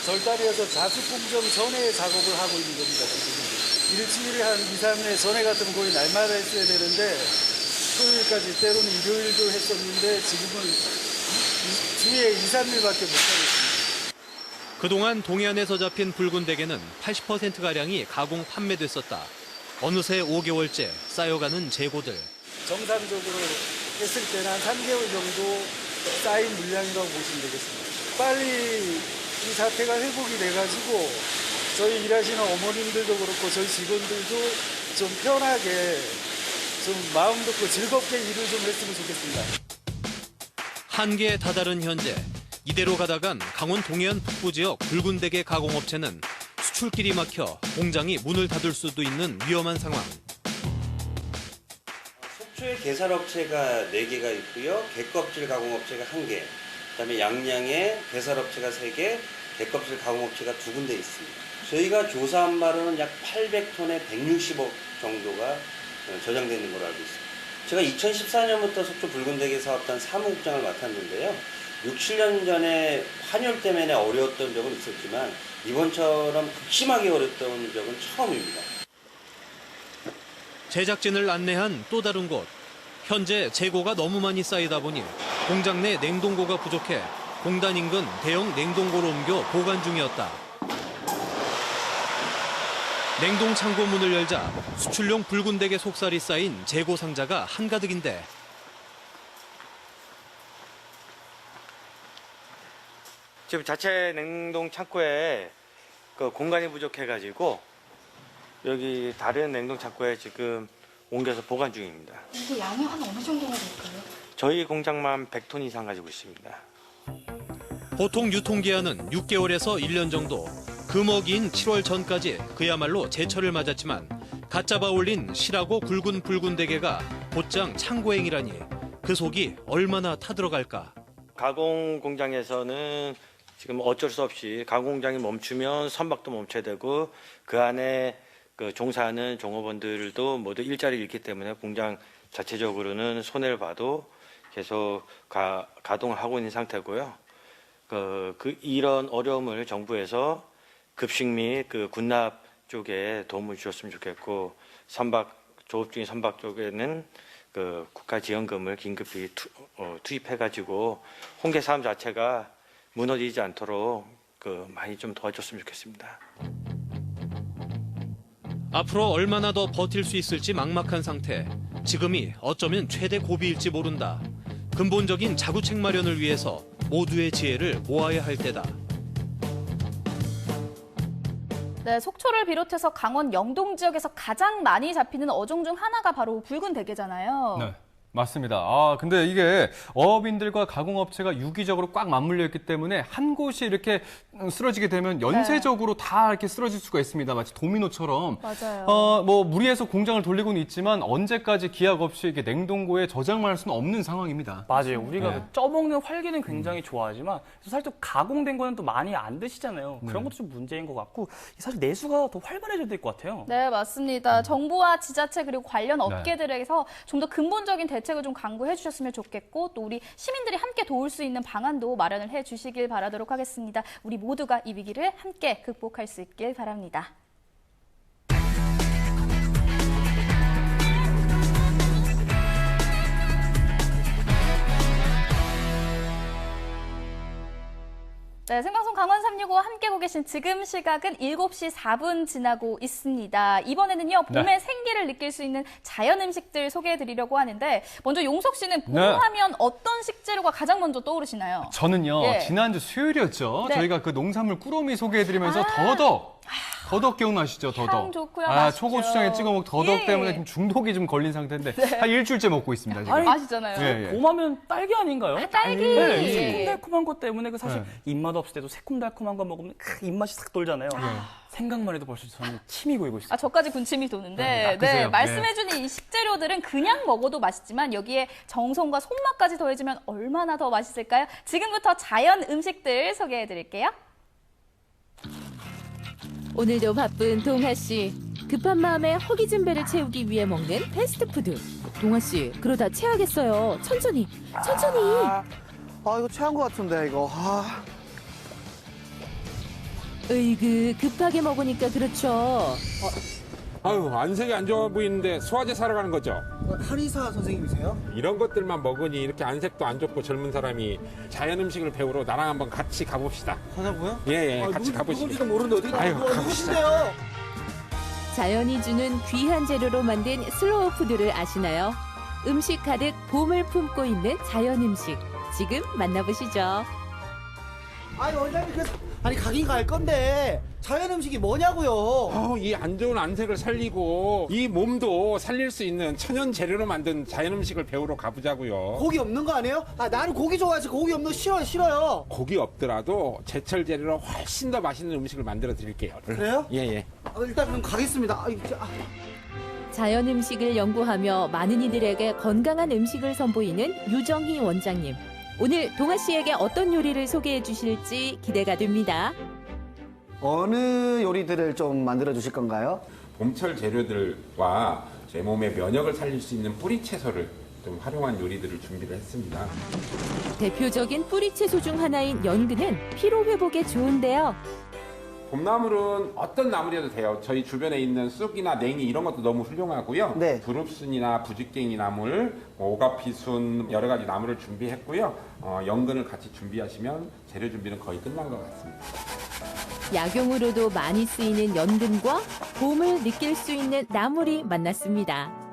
절단해서 자수공정 전에 작업을 하고 있는 겁니다. 지금 일주일에 한 2, 3회 전에 같으면 거의 날마다 했어야 되는데 토요일까지 때로는 일요일도 했었는데 지금은 주에 2, 3일밖에 못 하겠습니다. 그동안 동해안에서 잡힌 붉은 대게는 80%가량이 가공 판매됐었다. 어느새 5개월째 쌓여가는 재고들. 정상적으로 했을 때는 한 3개월 정도 쌓인 물량이라고 보시면 되겠습니다. 빨리 이 사태가 회복이 돼가지고 저희 일하시는 어머님들도 그렇고 저희 직원들도 좀 편하게 좀 마음 놓고 즐겁게 일을 좀 했으면 좋겠습니다. 한계에 다다른 현재 이대로 가다간 강원 동해안 북부 지역 붉은 대게 가공업체는 수출길이 막혀 공장이 문을 닫을 수도 있는 위험한 상황. 속초에 게살업체가 4개가 있고요. 게껍질 가공업체가 1개, 그다음에 양양에 게살업체가 3개, 게껍질 가공업체가 2군데 있습니다. 저희가 조사한 바로는 약 800톤에 160억 정도가 저장되어 있는 걸로 알고 있습니다. 제가 2014년부터 속초 붉은 대게 사업단 사무국장을 맡았는데요. 6, 7년 전에 환율 때문에 어려웠던 적은 있었지만 이번처럼 극심하게 어려웠던 적은 처음입니다. 제작진을 안내한 또 다른 곳. 현재 재고가 너무 많이 쌓이다 보니 공장 내 냉동고가 부족해 공단 인근 대형 냉동고로 옮겨 보관 중이었다. 냉동 창고 문을 열자 수출용 붉은 대게 속살이 쌓인 재고 상자가 한가득인데 지금 자체 냉동 창고에 그 공간이 부족해가지고 여기 다른 냉동 창고에 지금 옮겨서 보관 중입니다. 이게 양이 한 어느 정도가 될까요? 저희 공장만 100톤 이상 가지고 있습니다. 보통 유통기한은 6개월에서 1년 정도. 금어기인 7월 전까지 그야말로 제철을 맞았지만 갓 잡아 올린 실하고 굵은 대게가 곧장 창고행이라니 그 속이 얼마나 타들어갈까. 가공 공장에서는 지금 어쩔 수 없이 가공 공장이 멈추면 선박도 멈춰야 되고 그 안에 그 종사하는 종업원들도 모두 일자리를 잃기 때문에 공장 자체적으로는 손해를 봐도 계속 가동을 하고 있는 상태고요. 이런 어려움을 정부에서 급식 및 그 군납 쪽에 도움을 주셨으면 좋겠고 조업 중인 선박 쪽에는 그 국가 지원금을 긴급히 투입해가지고 홍게 사업 자체가 무너지지 않도록 많이 좀 도와줬으면 좋겠습니다. 앞으로 얼마나 더 버틸 수 있을지 막막한 상태. 지금이 어쩌면 최대 고비일지 모른다. 근본적인 자구책 마련을 위해서 모두의 지혜를 모아야 할 때다. 네, 속초를 비롯해서 강원 영동 지역에서 가장 많이 잡히는 어종 중 하나가 바로 붉은 대게잖아요. 네. 맞습니다. 근데 이게 어업인들과 가공업체가 유기적으로 꽉 맞물려 있기 때문에 한 곳이 이렇게 쓰러지게 되면 연쇄적으로 다 이렇게 쓰러질 수가 있습니다. 마치 도미노처럼. 맞아요. 무리해서 공장을 돌리고는 있지만 언제까지 기약 없이 이렇게 냉동고에 저장만 할 수는 없는 상황입니다. 맞아요. 우리가 네. 쪄먹는 활기는 굉장히 좋아하지만 사실 또 가공된 거는 또 많이 안 드시잖아요. 그런 것도 좀 문제인 것 같고 사실 내수가 더 활발해져야 될 것 같아요. 네, 맞습니다. 정부와 지자체 그리고 관련 업계들에게서 좀 더 근본적인 대책을 좀 강구해 주셨으면 좋겠고 또 우리 시민들이 함께 도울 수 있는 방안도 마련을 해 주시길 바라도록 하겠습니다. 우리 모두가 이 위기를 함께 극복할 수 있길 바랍니다. 네, 생방송 강원 365 함께하고 계신 지금 시각은 7시 4분 지나고 있습니다. 이번에는요, 봄의 생기를 느낄 수 있는 자연 음식들 소개해드리려고 하는데 먼저 용석 씨는 봄하면 어떤 식재료가 가장 먼저 떠오르시나요? 저는요, 지난주 수요일이었죠. 저희가 그 농산물 꾸러미 소개해드리면서 더덕 기억나시죠? 더덕. 향 좋고요. 맛있죠. 초고추장에 찍어 먹 더덕 때문에 지금 중독이 좀 걸린 상태인데 한 일주일째 먹고 있습니다. 지금. 맛있잖아요. 봄하면 딸기 아닌가요? 딸기. 네, 이 새콤달콤한 것 때문에 사실 입맛 없을 때도 새콤달콤한 거 먹으면 입맛이 싹 돌잖아요. 생각만 해도 벌써 저는 침이 고이고 있어요. 저까지 군침이 도는데 말씀해주는 이 식재료들은 그냥 먹어도 맛있지만 여기에 정성과 손맛까지 더해지면 얼마나 더 맛있을까요? 지금부터 자연 음식들 소개해드릴게요. 오늘도 바쁜 동아 씨. 급한 마음에 허기진 배를 채우기 위해 먹는 패스트푸드. 동아 씨, 그러다 체하겠어요. 천천히. 이거 체한 것 같은데 이거. 으이그, 급하게 먹으니까 그렇죠. 아유, 안색이 안 좋아 보이는데 소화제 사러 가는 거죠? 한의사 선생님이세요? 이런 것들만 먹으니 이렇게 안색도 안 좋고 젊은 사람이 자연 음식을 배우러 나랑 한번 같이 가봅시다. 가자고요? 예, 같이 가보시죠. 누군지도 모르는데 어디 아유, 가보시세요? 자연이 주는 귀한 재료로 만든 슬로우 푸드를 아시나요? 음식 가득 봄을 품고 있는 자연 음식. 지금 만나보시죠. 원장님 가긴 갈 건데 자연 음식이 뭐냐고요? 이 안 좋은 안색을 살리고 이 몸도 살릴 수 있는 천연 재료로 만든 자연 음식을 배우러 가보자고요. 고기 없는 거 아니에요? 나는 고기 좋아해서 고기 없는 거 싫어요. 고기 없더라도 제철 재료로 훨씬 더 맛있는 음식을 만들어 드릴게요. 그래요? 예. 일단 그럼 가겠습니다. 자연 음식을 연구하며 많은 이들에게 건강한 음식을 선보이는 유정희 원장님. 오늘 동아 씨에게 어떤 요리를 소개해 주실지 기대가 됩니다. 어느 요리들을 좀 만들어 주실 건가요? 봄철 재료들과 내 몸의 면역을 살릴 수 있는 뿌리 채소를 좀 활용한 요리들을 준비를 했습니다. 대표적인 뿌리 채소 중 하나인 연근은 피로 회복에 좋은데요. 봄나물은 어떤 나물이어도 돼요. 저희 주변에 있는 쑥이나 냉이 이런 것도 너무 훌륭하고요. 두릅순이나 부직갱이 나물, 오가피순 여러 가지 나물을 준비했고요. 연근을 같이 준비하시면 재료 준비는 거의 끝난 것 같습니다. 약용으로도 많이 쓰이는 연근과 봄을 느낄 수 있는 나물이 만났습니다.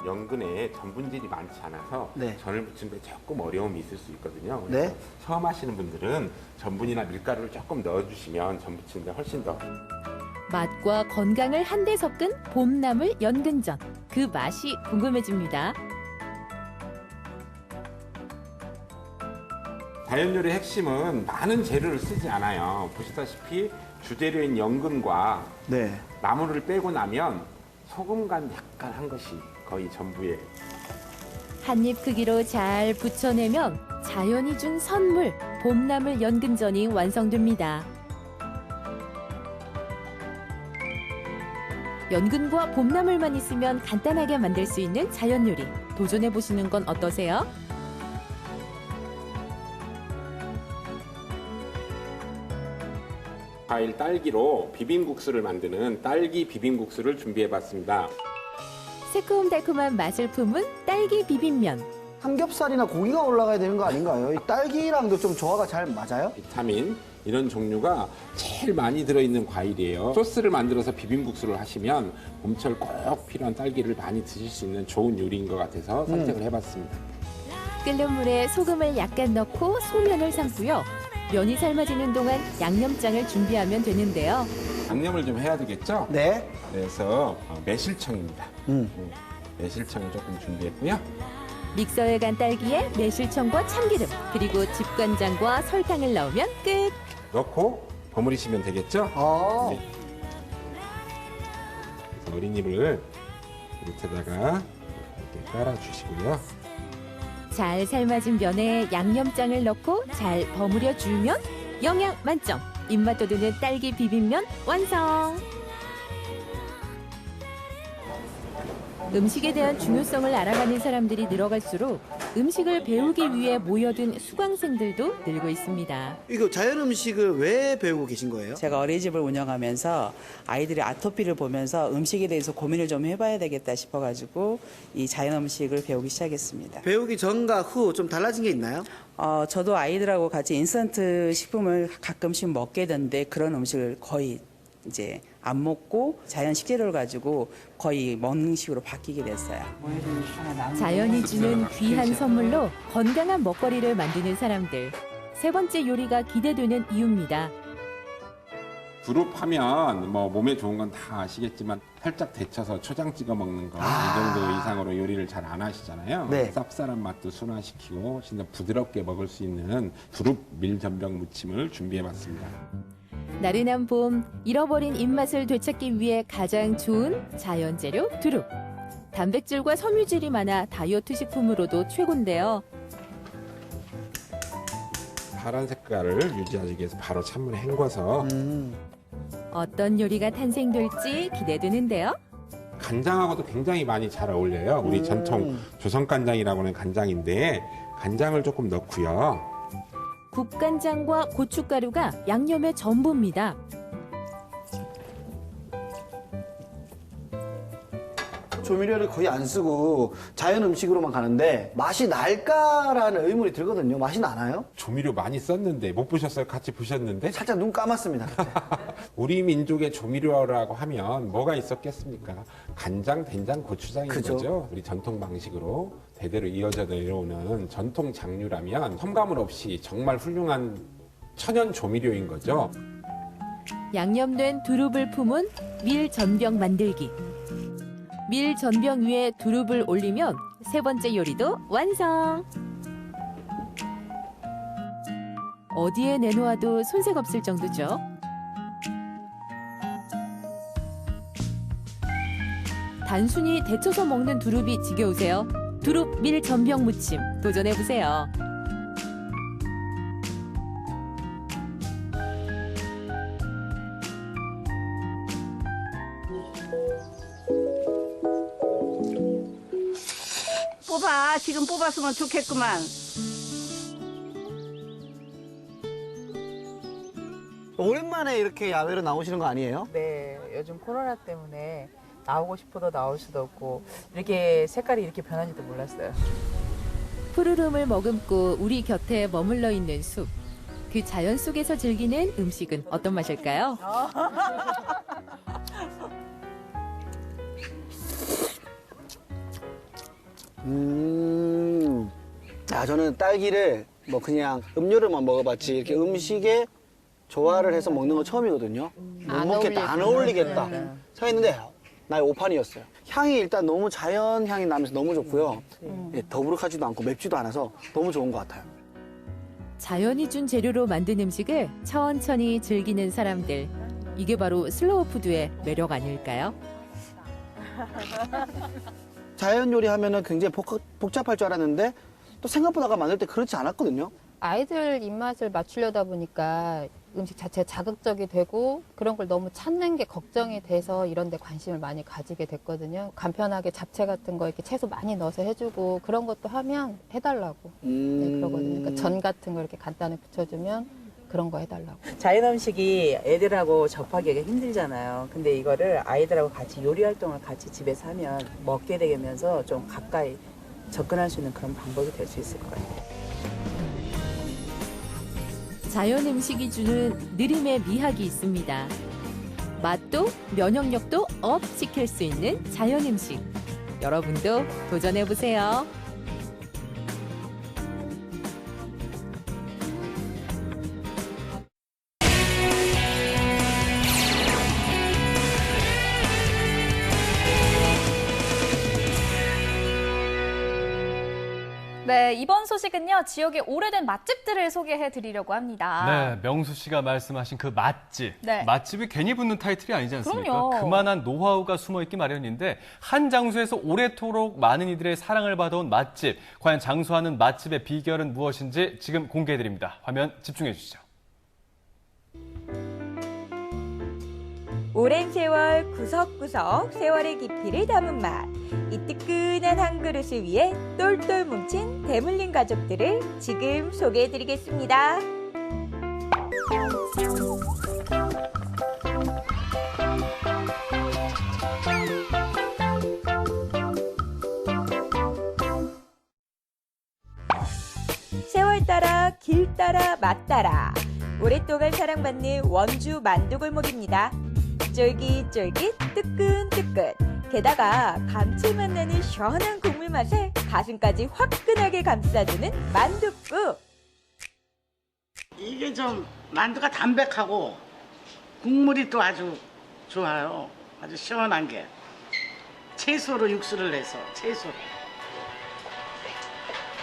연근에 전분질이 많지 않아서 전을 부치는 데 조금 어려움이 있을 수 있거든요. 네. 처음 하시는 분들은 전분이나 밀가루를 조금 넣어주시면 전 부치는 데 훨씬 더. 맛과 건강을 한데 섞은 봄나물 연근전. 그 맛이 궁금해집니다. 자연 요리의 핵심은 많은 재료를 쓰지 않아요. 보시다시피 주재료인 연근과 나물을 빼고 나면 소금 간 약간 한 것이 거의 전부예요. 한입 크기로 잘 부쳐내면 자연이 준 선물 봄나물 연근전이 완성됩니다. 연근과 봄나물만 있으면 간단하게 만들 수 있는 자연 요리. 도전해 보시는 건 어떠세요? 과일 딸기로 비빔국수를 만드는 딸기 비빔국수를 준비해봤습니다. 새콤달콤한 맛을 품은 딸기 비빔면. 삼겹살이나 고기가 올라가야 되는 거 아닌가요? 이 딸기랑도 좀 조화가 잘 맞아요? 비타민 이런 종류가 제일 많이 들어있는 과일이에요. 소스를 만들어서 비빔국수를 하시면 봄철 꼭 필요한 딸기를 많이 드실 수 있는 좋은 요리인 것 같아서 선택을 해봤습니다. 끓는 물에 소금을 약간 넣고 소면을 삶고요. 면이 삶아지는 동안 양념장을 준비하면 되는데요. 양념을 좀 해야 되겠죠? 네. 그래서 매실청입니다. 매실청을 조금 준비했고요. 믹서에 간 딸기에 매실청과 참기름, 그리고 집간장과 설탕을 넣으면 끝. 넣고 버무리시면 되겠죠? 네. 그래서 어린이를 밑에다가 이렇게 깔아주시고요. 잘 삶아진 면에 양념장을 넣고 잘 버무려 주면 영양 만점, 입맛 돋우는 딸기 비빔면 완성! 음식에 대한 중요성을 알아가는 사람들이 늘어갈수록 음식을 배우기 위해 모여든 수강생들도 늘고 있습니다. 이거 자연 음식을 왜 배우고 계신 거예요? 제가 어린이집을 운영하면서 아이들이 아토피를 보면서 음식에 대해서 고민을 좀 해봐야 되겠다 싶어가지고 이 자연 음식을 배우기 시작했습니다. 배우기 전과 후 좀 달라진 게 있나요? 저도 아이들하고 같이 인스턴트 식품을 가끔씩 먹게 되는데 그런 음식을 거의 이제 안 먹고 자연 식재료를 가지고 거의 먹는 식으로 바뀌게 됐어요. 자연이 주는 귀한 선물로 건강한 먹거리를 만드는 사람들. 세 번째 요리가 기대되는 이유입니다. 두릅하면 뭐 몸에 좋은 건 다 아시겠지만 살짝 데쳐서 초장 찍어 먹는 거 이 정도 이상으로 요리를 잘 안 하시잖아요. 네. 쌉쌀한 맛도 순화시키고 진짜 부드럽게 먹을 수 있는 두릅 밀전병 무침을 준비해봤습니다. 나른한 봄, 잃어버린 입맛을 되찾기 위해 가장 좋은 자연 재료 두릅. 단백질과 섬유질이 많아 다이어트 식품으로도 최고인데요. 파란 색깔을 유지하기 위해서 바로 찬물에 헹궈서 어떤 요리가 탄생될지 기대되는데요. 간장하고도 굉장히 많이 잘 어울려요. 우리 전통 조선간장이라고 하는 간장인데 간장을 조금 넣고요. 국간장과 고춧가루가 양념의 전부입니다. 조미료를 거의 안 쓰고 자연 음식으로만 가는데 맛이 날까라는 의문이 들거든요. 맛이 나나요? 조미료 많이 썼는데 못 보셨어요? 같이 보셨는데? 살짝 눈 감았습니다. 우리 민족의 조미료라고 하면 뭐가 있었겠습니까? 간장, 된장, 고추장인 그죠. 거죠. 우리 전통 방식으로 대대로 이어져 내려오는 전통 장류라면 첨가물 없이 정말 훌륭한 천연 조미료인 거죠. 양념된 두릅을 품은 밀전병 만들기. 밀전병 위에 두릅을 올리면 세 번째 요리도 완성! 어디에 내놓아도 손색 없을 정도죠. 단순히 데쳐서 먹는 두릅이 지겨우세요? 두릅 밀전병 무침 도전해보세요. 뽑아. 지금 뽑았으면 좋겠구만. 오랜만에 이렇게 야외로 나오시는 거 아니에요? 네, 요즘 코로나 때문에 나오고 싶어도 나올 수도 없고 이렇게 색깔이 이렇게 변한지도 몰랐어요. 푸르름을 머금고 우리 곁에 머물러 있는 숲. 그 자연 속에서 즐기는 음식은 어떤 맛일까요? 저는 딸기를 뭐 그냥 음료로만 먹어봤지 이렇게 음식에 조화를 해서 먹는 건 처음이거든요. 못 먹겠다, 안 어울리겠다 생각했는데 나의 오판이었어요. 향이 일단 너무 자연 향이 나면서 너무 좋고요. 예, 더부룩하지도 않고 맵지도 않아서 너무 좋은 것 같아요. 자연이 준 재료로 만든 음식을 천천히 즐기는 사람들. 이게 바로 슬로우 푸드의 매력 아닐까요? 자연 요리 하면은 굉장히 복잡할 줄 알았는데 또 생각보다가 만들 때 그렇지 않았거든요. 아이들 입맛을 맞추려다 보니까 음식 자체가 자극적이 되고 그런 걸 너무 찾는 게 걱정이 돼서 이런 데 관심을 많이 가지게 됐거든요. 간편하게 잡채 같은 거 이렇게 채소 많이 넣어서 해주고 그런 것도 하면 해달라고 네, 그러거든요. 그러니까 전 같은 거 이렇게 간단히 부쳐주면 그런 거 해달라고. 자연 음식이 애들하고 접하기가 힘들잖아요. 근데 이거를 아이들하고 같이 요리 활동을 같이 집에서 하면 먹게 되면서 좀 가까이 접근할 수 있는 그런 방법이 될 수 있을 것 같아요. 자연 음식이 주는 느림의 미학이 있습니다. 맛도 면역력도 업 시킬 수 있는 자연 음식. 여러분도 도전해보세요. 네, 이번 소식은요, 지역의 오래된 맛집들을 소개해 드리려고 합니다. 네, 명수 씨가 말씀하신 그 맛집. 네. 맛집이 괜히 붙는 타이틀이 아니지 않습니까? 그럼요. 그만한 노하우가 숨어있기 마련인데 한 장소에서 오래도록 많은 이들의 사랑을 받아온 맛집. 과연 장수하는 맛집의 비결은 무엇인지 지금 공개해 드립니다. 화면 집중해 주시죠. 오랜 세월 구석구석 세월의 깊이를 담은 맛. 이 뜨끈한 한 그릇을 위해 똘똘 뭉친 대물림 가족들을 지금 소개해드리겠습니다. 세월 따라 길 따라 맛 따라 오랫동안 사랑받는 원주 만두골목입니다. 쫄깃쫄깃 뜨끈뜨끈 게다가 감칠맛 나는 시원한 국물 맛에 가슴까지 화끈하게 감싸주는 만둣국. 이게 좀 만두가 담백하고 국물이 또 아주 좋아요. 아주 시원한 게. 채소로 육수를 내서 채소로.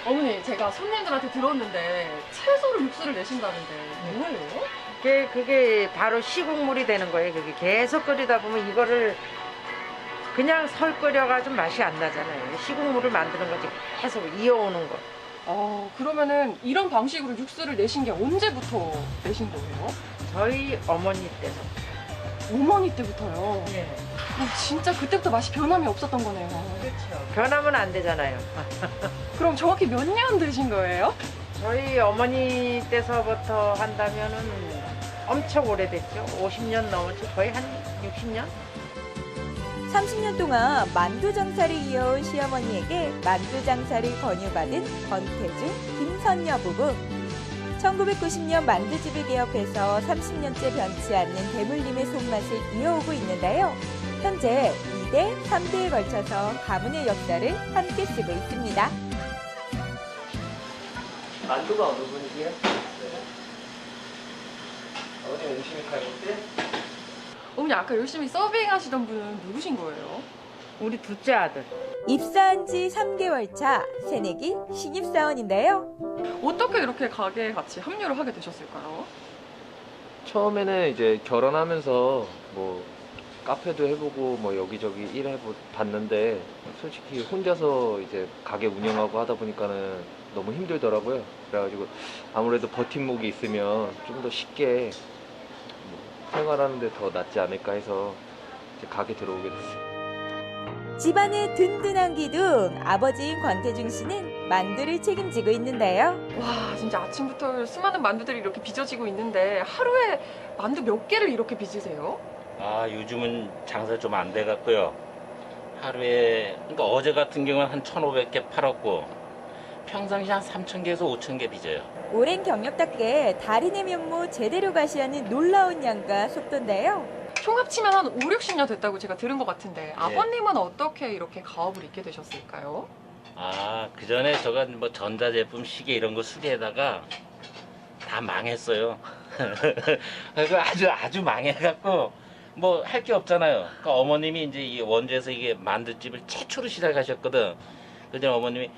어머니, 제가 손님들한테 들었는데 채소로 육수를 내신다는데 뭐예요? 그게 바로 시국물이 되는 거예요. 그게 계속 끓이다 보면 이거를 그냥 설 끓여가지고 맛이 안 나잖아요. 시국물을 만드는 거지. 계속 이어오는 거. 그러면은 이런 방식으로 육수를 내신 게 언제부터 내신 거예요? 저희 어머니 때서. 어머니 때부터요? 네. 진짜 그때부터 맛이 변함이 없었던 거네요. 그렇죠. 변하면 안 되잖아요. 그럼 정확히 몇 년 드신 거예요? 저희 어머니 때서부터 한다면은 엄청 오래됐죠. 50년 넘었죠. 거의 한 60년? 30년 동안 만두 장사를 이어온 시어머니에게 만두 장사를 권유받은 권태중, 김선여 부부. 1990년 만두집을 개업해서 30년째 변치 않는 대물림의 손맛을 이어오고 있는데요. 현재 2대, 3대에 걸쳐서 가문의 역사를 함께 쓰고 있습니다. 만두가 어느 분이세요? 어머니 열심히 살고 때? 어머니, 아까 열심히 서빙하시던 분은 누구신 거예요? 우리 둘째 아들. 입사한 지 3개월 차 새내기 신입사원인데요. 어떻게 이렇게 가게에 같이 합류를 하게 되셨을까요? 처음에는 이제 결혼하면서 뭐 카페도 해보고 뭐 여기저기 일해봤는데 솔직히 혼자서 이제 가게 운영하고 하다 보니까는 너무 힘들더라고요. 그래가지고 아무래도 버팀목이 있으면 좀 더 쉽게 생활하는데 더 낫지 않을까 해서 이제 가게 들어오게 됐어요. 집안의 든든한 기둥 아버지인 권태중 씨는 만두를 책임지고 있는데요. 와, 진짜 아침부터 수많은 만두들이 이렇게 빚어지고 있는데 하루에 만두 몇 개를 이렇게 빚으세요? 요즘은 장사 좀 안 돼갖고요. 하루에, 그러니까 어제 같은 경우는 한 1,500개 팔았고 평상시 한 3,000개에서 5,000개 빚어요. 오랜 경력답게 달인의 면모 제대로 가시하는 놀라운 양과 속도인데요. 총 합치면 한 5, 60년 됐다고 제가 들은 것 같은데 아버님은 어떻게 이렇게 가업을 잇게 되셨을까요? 그 전에 제가 뭐 전자제품, 시계 이런 거 수리에다가 다 망했어요. 그래서 아주 망해갖고 뭐 할 게 없잖아요. 그러니까 어머님이 이제 이 원주에서 이게 만두집을 최초로 시작하셨거든. 그래서 어머님이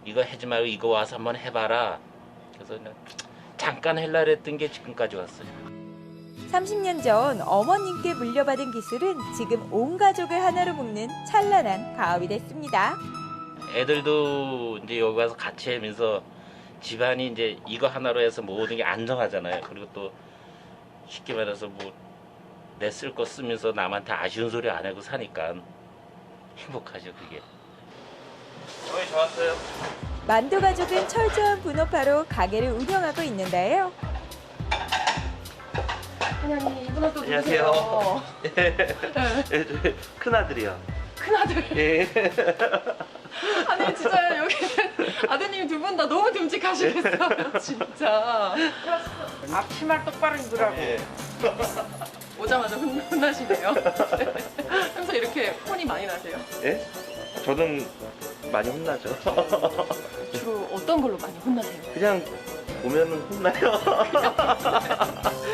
이거 하지 말고 이거 와서 한번 해봐라. 그래서 그냥 잠깐 할라 했던 게 지금까지 왔어요. 30년 전 어머님께 물려받은 기술은 지금 온 가족을 하나로 묶는 찬란한 가업이 됐습니다. 애들도 이제 여기 와서 같이 하면서 집안이 이제 이거 하나로 해서 모든 게 안정하잖아요. 그리고 또 쉽게 말해서 뭐 내 쓸 거 쓰면서 남한테 아쉬운 소리 안 하고 사니까 행복하죠, 그게. 저희 좋았어요. 만두 가족은 철저한 분업화로 가게를 운영하고 있는데요. 사장님, 이분은 또 안녕하세요. 누구세요? 큰아들이요. 큰아들. 예. 아니 진짜 여기는 아드님 두 분 다 너무 듬직하시겠어요, 진짜. 앞치마를 똑바로 입으라고. 오자마자 혼나시네요. 평소 이렇게 혼이 많이 나세요? 예? 저는 많이 혼나죠. 주로 어떤 걸로 많이 혼나세요? 그냥 보면은 혼나요.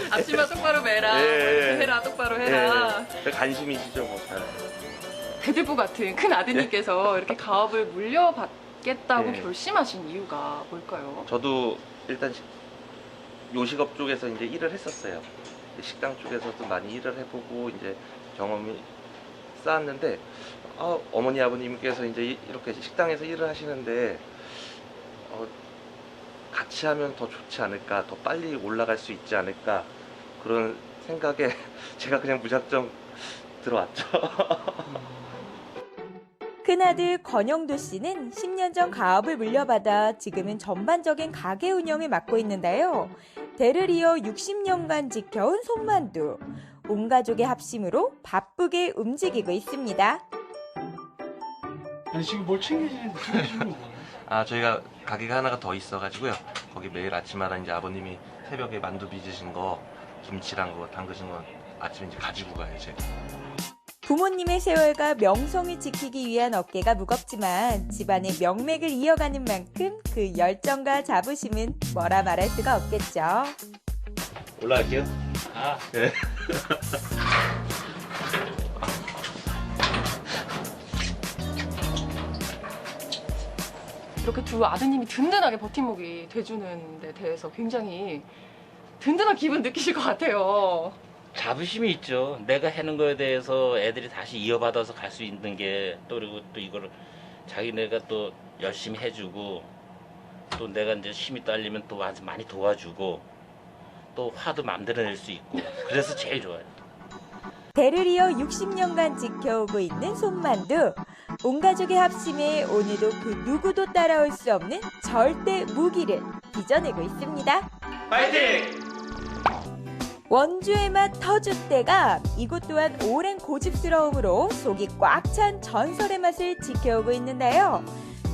앞치마 똑바로 매라, 예. 해라, 똑바로 해라. 예. 관심이시죠, 뭐. 잘. 대들보 같은 큰 아드님께서 이렇게 가업을 물려받겠다고 예. 결심하신 이유가 뭘까요? 저도 일단 요식업 쪽에서 이제 일을 했었어요. 식당 쪽에서도 많이 일을 해보고 이제 경험이 쌓았는데 어머니 아버님께서 이제 이렇게 식당에서 일을 하시는데 같이 하면 더 좋지 않을까, 더 빨리 올라갈 수 있지 않을까 그런 생각에 제가 그냥 무작정 들어왔죠. 큰아들 권영도 씨는 10년 전 가업을 물려받아 지금은 전반적인 가게 운영을 맡고 있는데요. 대를 이어 60년간 지켜온 손만두. 온 가족의 합심으로 바쁘게 움직이고 있습니다. 아니 지금 뭘 챙기시는 거예요? 저희가 가게가 하나가 더 있어가지고요. 거기 매일 아침마다 이제 아버님이 새벽에 만두 빚으신 거, 김치랑 거 담그신 거 아침에 이제 가지고 가요, 제가. 부모님의 세월과 명성을 지키기 위한 어깨가 무겁지만 집안의 명맥을 이어가는 만큼 그 열정과 자부심은 뭐라 말할 수가 없겠죠. 올라갈게요. 네. 이렇게 두 아드님이 든든하게 버팀목이 돼주는 데 대해서 굉장히 든든한 기분 느끼실 것 같아요. 자부심이 있죠. 내가 하는 거에 대해서 애들이 다시 이어받아서 갈 수 있는 게 또 그리고 또 이거를 자기네가 또 열심히 해주고 또 내가 이제 힘이 딸리면 또 아주 많이 도와주고 또 화도 마음대로 낼 수 있고 그래서 제일 좋아요. 대를 이어 60년간 지켜오고 있는 손만두. 온 가족의 합심에 오늘도 그 누구도 따라올 수 없는 절대 무기를 빚어내고 있습니다. 파이팅! 원주의 맛 터줏대감. 이곳 또한 오랜 고집스러움으로 속이 꽉 찬 전설의 맛을 지켜오고 있는데요.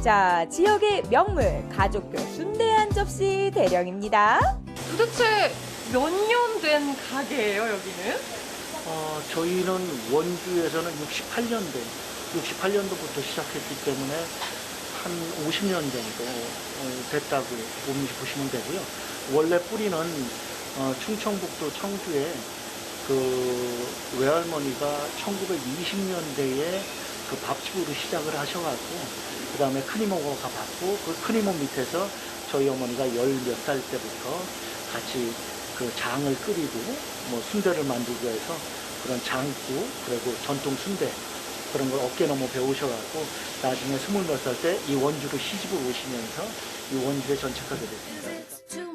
자, 지역의 명물 가족표 순대 한 접시 대령입니다. 도대체 몇 년 된 가게예요, 여기는? 저희는 원주에서는 68년도부터 시작했기 때문에 한 50년 정도 됐다고 보시면 되고요. 원래 뿌리는 충청북도 청주에 그 외할머니가 1920년대에 그 밥집으로 시작을 하셔갖고 그 다음에 큰이모가 받고 그 큰이모 밑에서 저희 어머니가 10몇 살 때부터 같이 그 장을 끓이고 뭐 순대를 만들기 위해서 그런 장국 그리고 전통 순대 그런 걸 어깨너머 배우셔갖고 나중에 20몇 살 때 이 원주로 시집을 오시면서 이 원주에 전착하게 됐습니다.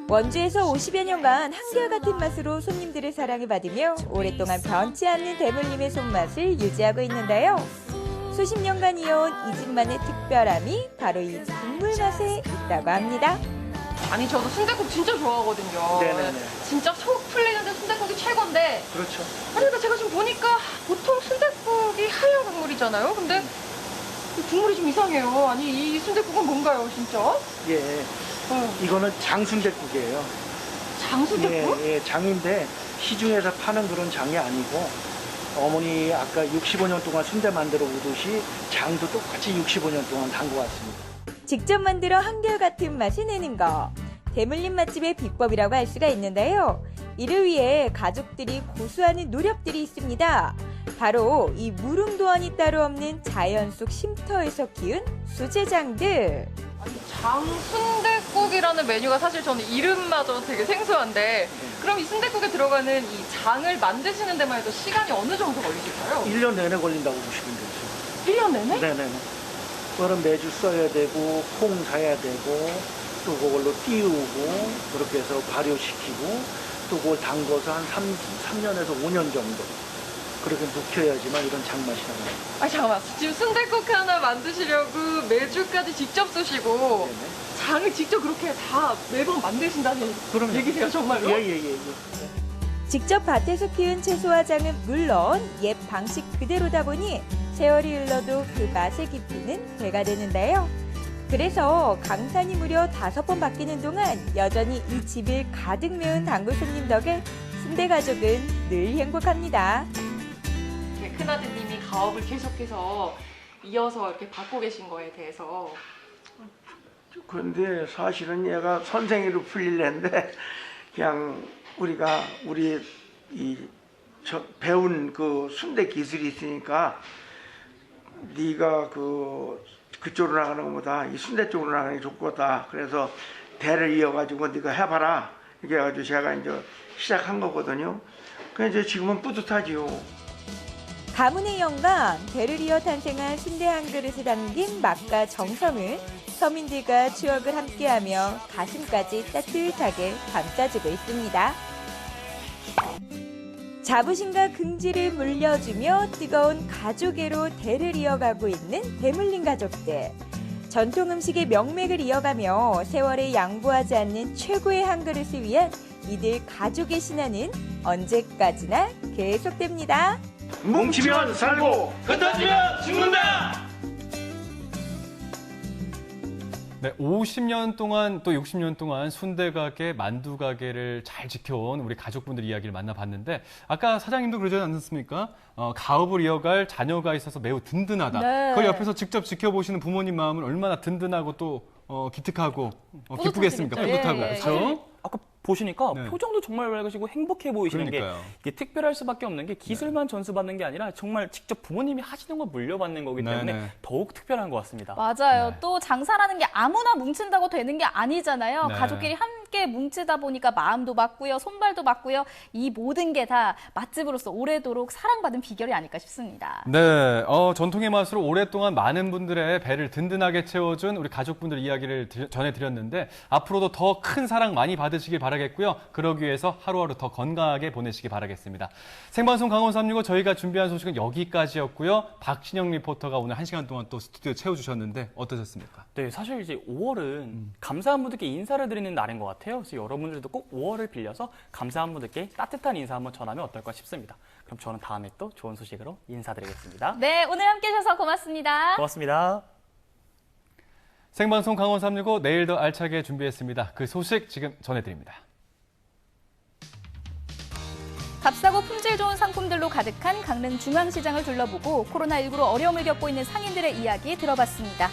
원주에서 50여 년간 한결같은 맛으로 손님들의 사랑을 받으며 오랫동안 변치 않는 대물림의 손맛을 유지하고 있는데요. 수십 년간 이어온 이 집만의 특별함이 바로 이 국물 맛에 있다고 합니다. 아니 저도 순댓국 진짜 좋아하거든요. 네네네. 진짜 속 풀리는데 순댓국이 최고인데 그렇죠. 아니 근데 제가 지금 보니까 보통 순댓국이 하얀 국물이잖아요. 근데 이 국물이 좀 이상해요. 아니 이 순댓국은 뭔가요 진짜? 예. 이거는 장순댓국이에요. 장순댓국? 예, 장인데 시중에서 파는 그런 장이 아니고 어머니 아까 65년 동안 순대 만들어 오듯이 장도 똑같이 65년 동안 담궈왔습니다. 직접 만들어 한결같은 맛을 내는 거. 대물림 맛집의 비법이라고 할 수가 있는데요. 이를 위해 가족들이 고수하는 노력들이 있습니다. 바로 이 무릉도원이 따로 없는 자연 속 쉼터에서 키운 수제장들. 장순댓국이라는 메뉴가 사실 저는 이름마저 되게 생소한데 그럼 이 순댓국에 들어가는 이 장을 만드시는 데만 해도 시간이 어느 정도 걸리실까요? 1년 내내 걸린다고 보시면 되죠. 1년 내내? 네네네. 그거는 매주 써야 되고 콩 사야 되고 또 그걸로 띄우고 그렇게 해서 발효시키고 또 그걸 담궈서 한 3년에서 5년 정도 그렇게 묵혀야지만 이런 장맛이 나요. 아 잠깐만, 지금 순댓국 하나 만드시려고 매주까지 직접 쓰시고 장을 직접 그렇게 다 매번 만드신다는 얘기세요, 정말로? 예예예. 직접 밭에서 키운 채소와 장은 물론 옛 방식 그대로다 보니 세월이 흘러도 그 맛의 깊이는 배가 되는데요. 그래서 강산이 무려 5번 바뀌는 동안 여전히 이 집을 가득 메운 단골 손님 덕에 순대 가족은 늘 행복합니다. 큰아드님이 가업을 계속해서 이어서 이렇게 받고 계신 거에 대해서. 그런데 사실은 얘가 선생이로 풀릴랜데 그냥 우리가 우리 배운 그 순대 기술이 있으니까 네가 그쪽으로 나가는 것보다 이 순대 쪽으로 나가는 게 좋겠다. 그래서 대를 이어가지고 네가 해봐라. 이렇게 해가지고 제가 이제 시작한 거거든요. 그래서 지금은 뿌듯하지요. 가문의 영광, 대를 이어 탄생한 순대 한 그릇에 담긴 맛과 정성을 서민들과 추억을 함께하며 가슴까지 따뜻하게 감싸주고 있습니다. 자부심과 긍지를 물려주며 뜨거운 가족애로 대를 이어가고 있는 대물림 가족들. 전통 음식의 명맥을 이어가며 세월에 양보하지 않는 최고의 한 그릇을 위한 이들 가족의 신화는 언제까지나 계속됩니다. 뭉치면 살고 흩어지면 죽는다. 네, 50년 동안 또 60년 동안 순대 가게, 만두 가게를 잘 지켜온 우리 가족분들 이야기를 만나봤는데 아까 사장님도 그러지 않았습니까? 가업을 이어갈 자녀가 있어서 매우 든든하다. 네. 그걸 옆에서 직접 지켜보시는 부모님 마음은 얼마나 든든하고 또 기특하고 기쁘겠습니까? 뿌듯하시겠죠. 뿌듯하고. 예, 예. 그렇죠? 아까 보시니까 네. 표정도 정말 밝으시고 행복해 보이시는 그러니까요. 게 이게 특별할 수밖에 없는 게 기술만 전수받는 게 아니라 정말 직접 부모님이 하시는 걸 물려받는 거기 때문에 네, 네. 더욱 특별한 것 같습니다. 맞아요. 또 장사라는 게 아무나 뭉친다고 되는 게 아니잖아요. 네. 가족끼리 함께 뭉치다 보니까 마음도 맞고요, 손발도 맞고요. 이 모든 게 다 맛집으로서 오래도록 사랑받은 비결이 아닐까 싶습니다. 네, 전통의 맛으로 오랫동안 많은 분들의 배를 든든하게 채워준 우리 가족분들 이야기를 전해드렸는데 앞으로도 더 큰 사랑 많이 받으시길 바라겠고요. 그러기 위해서 하루하루 더 건강하게 보내시기 바라겠습니다. 생방송 강원 365 저희가 준비한 소식은 여기까지였고요. 박신영 리포터가 오늘 1시간 동안 또 스튜디오 채워주셨는데 어떠셨습니까? 네, 사실 이제 5월은 감사한 분들께 인사를 드리는 날인 것 같아요. 그래서 여러분들도 꼭 5월을 빌려서 감사한 분들께 따뜻한 인사 한번 전하면 어떨까 싶습니다. 그럼 저는 다음에 또 좋은 소식으로 인사드리겠습니다. 네, 오늘 함께 해주셔서 고맙습니다. 고맙습니다. 생방송 강원 365 내일 더 알차게 준비했습니다. 그 소식 지금 전해드립니다. 값싸고 품질 좋은 상품들로 가득한 강릉 중앙시장을 둘러보고 코로나19로 어려움을 겪고 있는 상인들의 이야기 들어봤습니다.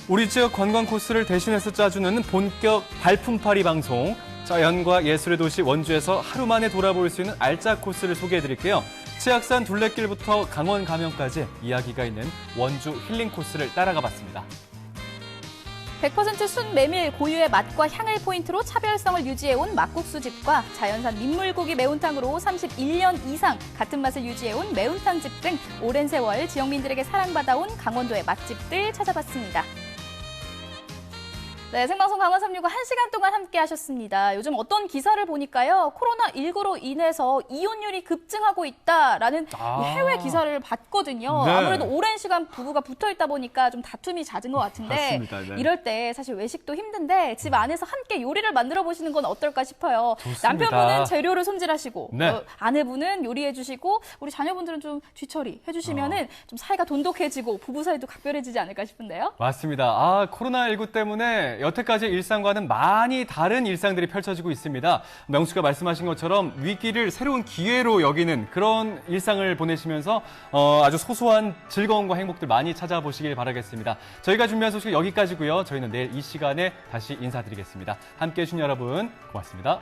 우리 지역 관광 코스를 대신해서 짜주는 본격 발품팔이 방송. 자연과 예술의 도시 원주에서 하루 만에 돌아볼 수 있는 알짜 코스를 소개해드릴게요. 치악산 둘레길부터 강원 가면까지 이야기가 있는 원주 힐링 코스를 따라가 봤습니다. 100% 순메밀 고유의 맛과 향을 포인트로 차별성을 유지해온 막국수집과 자연산 민물고기 매운탕으로 31년 이상 같은 맛을 유지해온 매운탕집 등 오랜 세월 지역민들에게 사랑받아온 강원도의 맛집들 찾아봤습니다. 네, 생방송 강원 365 1시간 동안 함께 하셨습니다. 요즘 어떤 기사를 보니까요. 코로나19로 인해서 이혼율이 급증하고 있다라는 해외 기사를 봤거든요. 네. 아무래도 오랜 시간 부부가 붙어 있다 보니까 좀 다툼이 잦은 것 같은데 맞습니다. 네. 이럴 때 사실 외식도 힘든데 집 안에서 함께 요리를 만들어 보시는 건 어떨까 싶어요. 좋습니다. 남편분은 재료를 손질하시고 네. 아내분은 요리해 주시고 우리 자녀분들은 좀 뒤처리 해주시면은 좀 사이가 돈독해지고 부부 사이도 각별해지지 않을까 싶은데요. 맞습니다. 코로나19 때문에 네, 여태까지의 일상과는 많이 다른 일상들이 펼쳐지고 있습니다. 명수가 말씀하신 것처럼 위기를 새로운 기회로 여기는 그런 일상을 보내시면서 아주 소소한 즐거움과 행복들 많이 찾아보시길 바라겠습니다. 저희가 준비한 소식은 여기까지고요. 저희는 내일 이 시간에 다시 인사드리겠습니다. 함께해 주신 여러분 고맙습니다.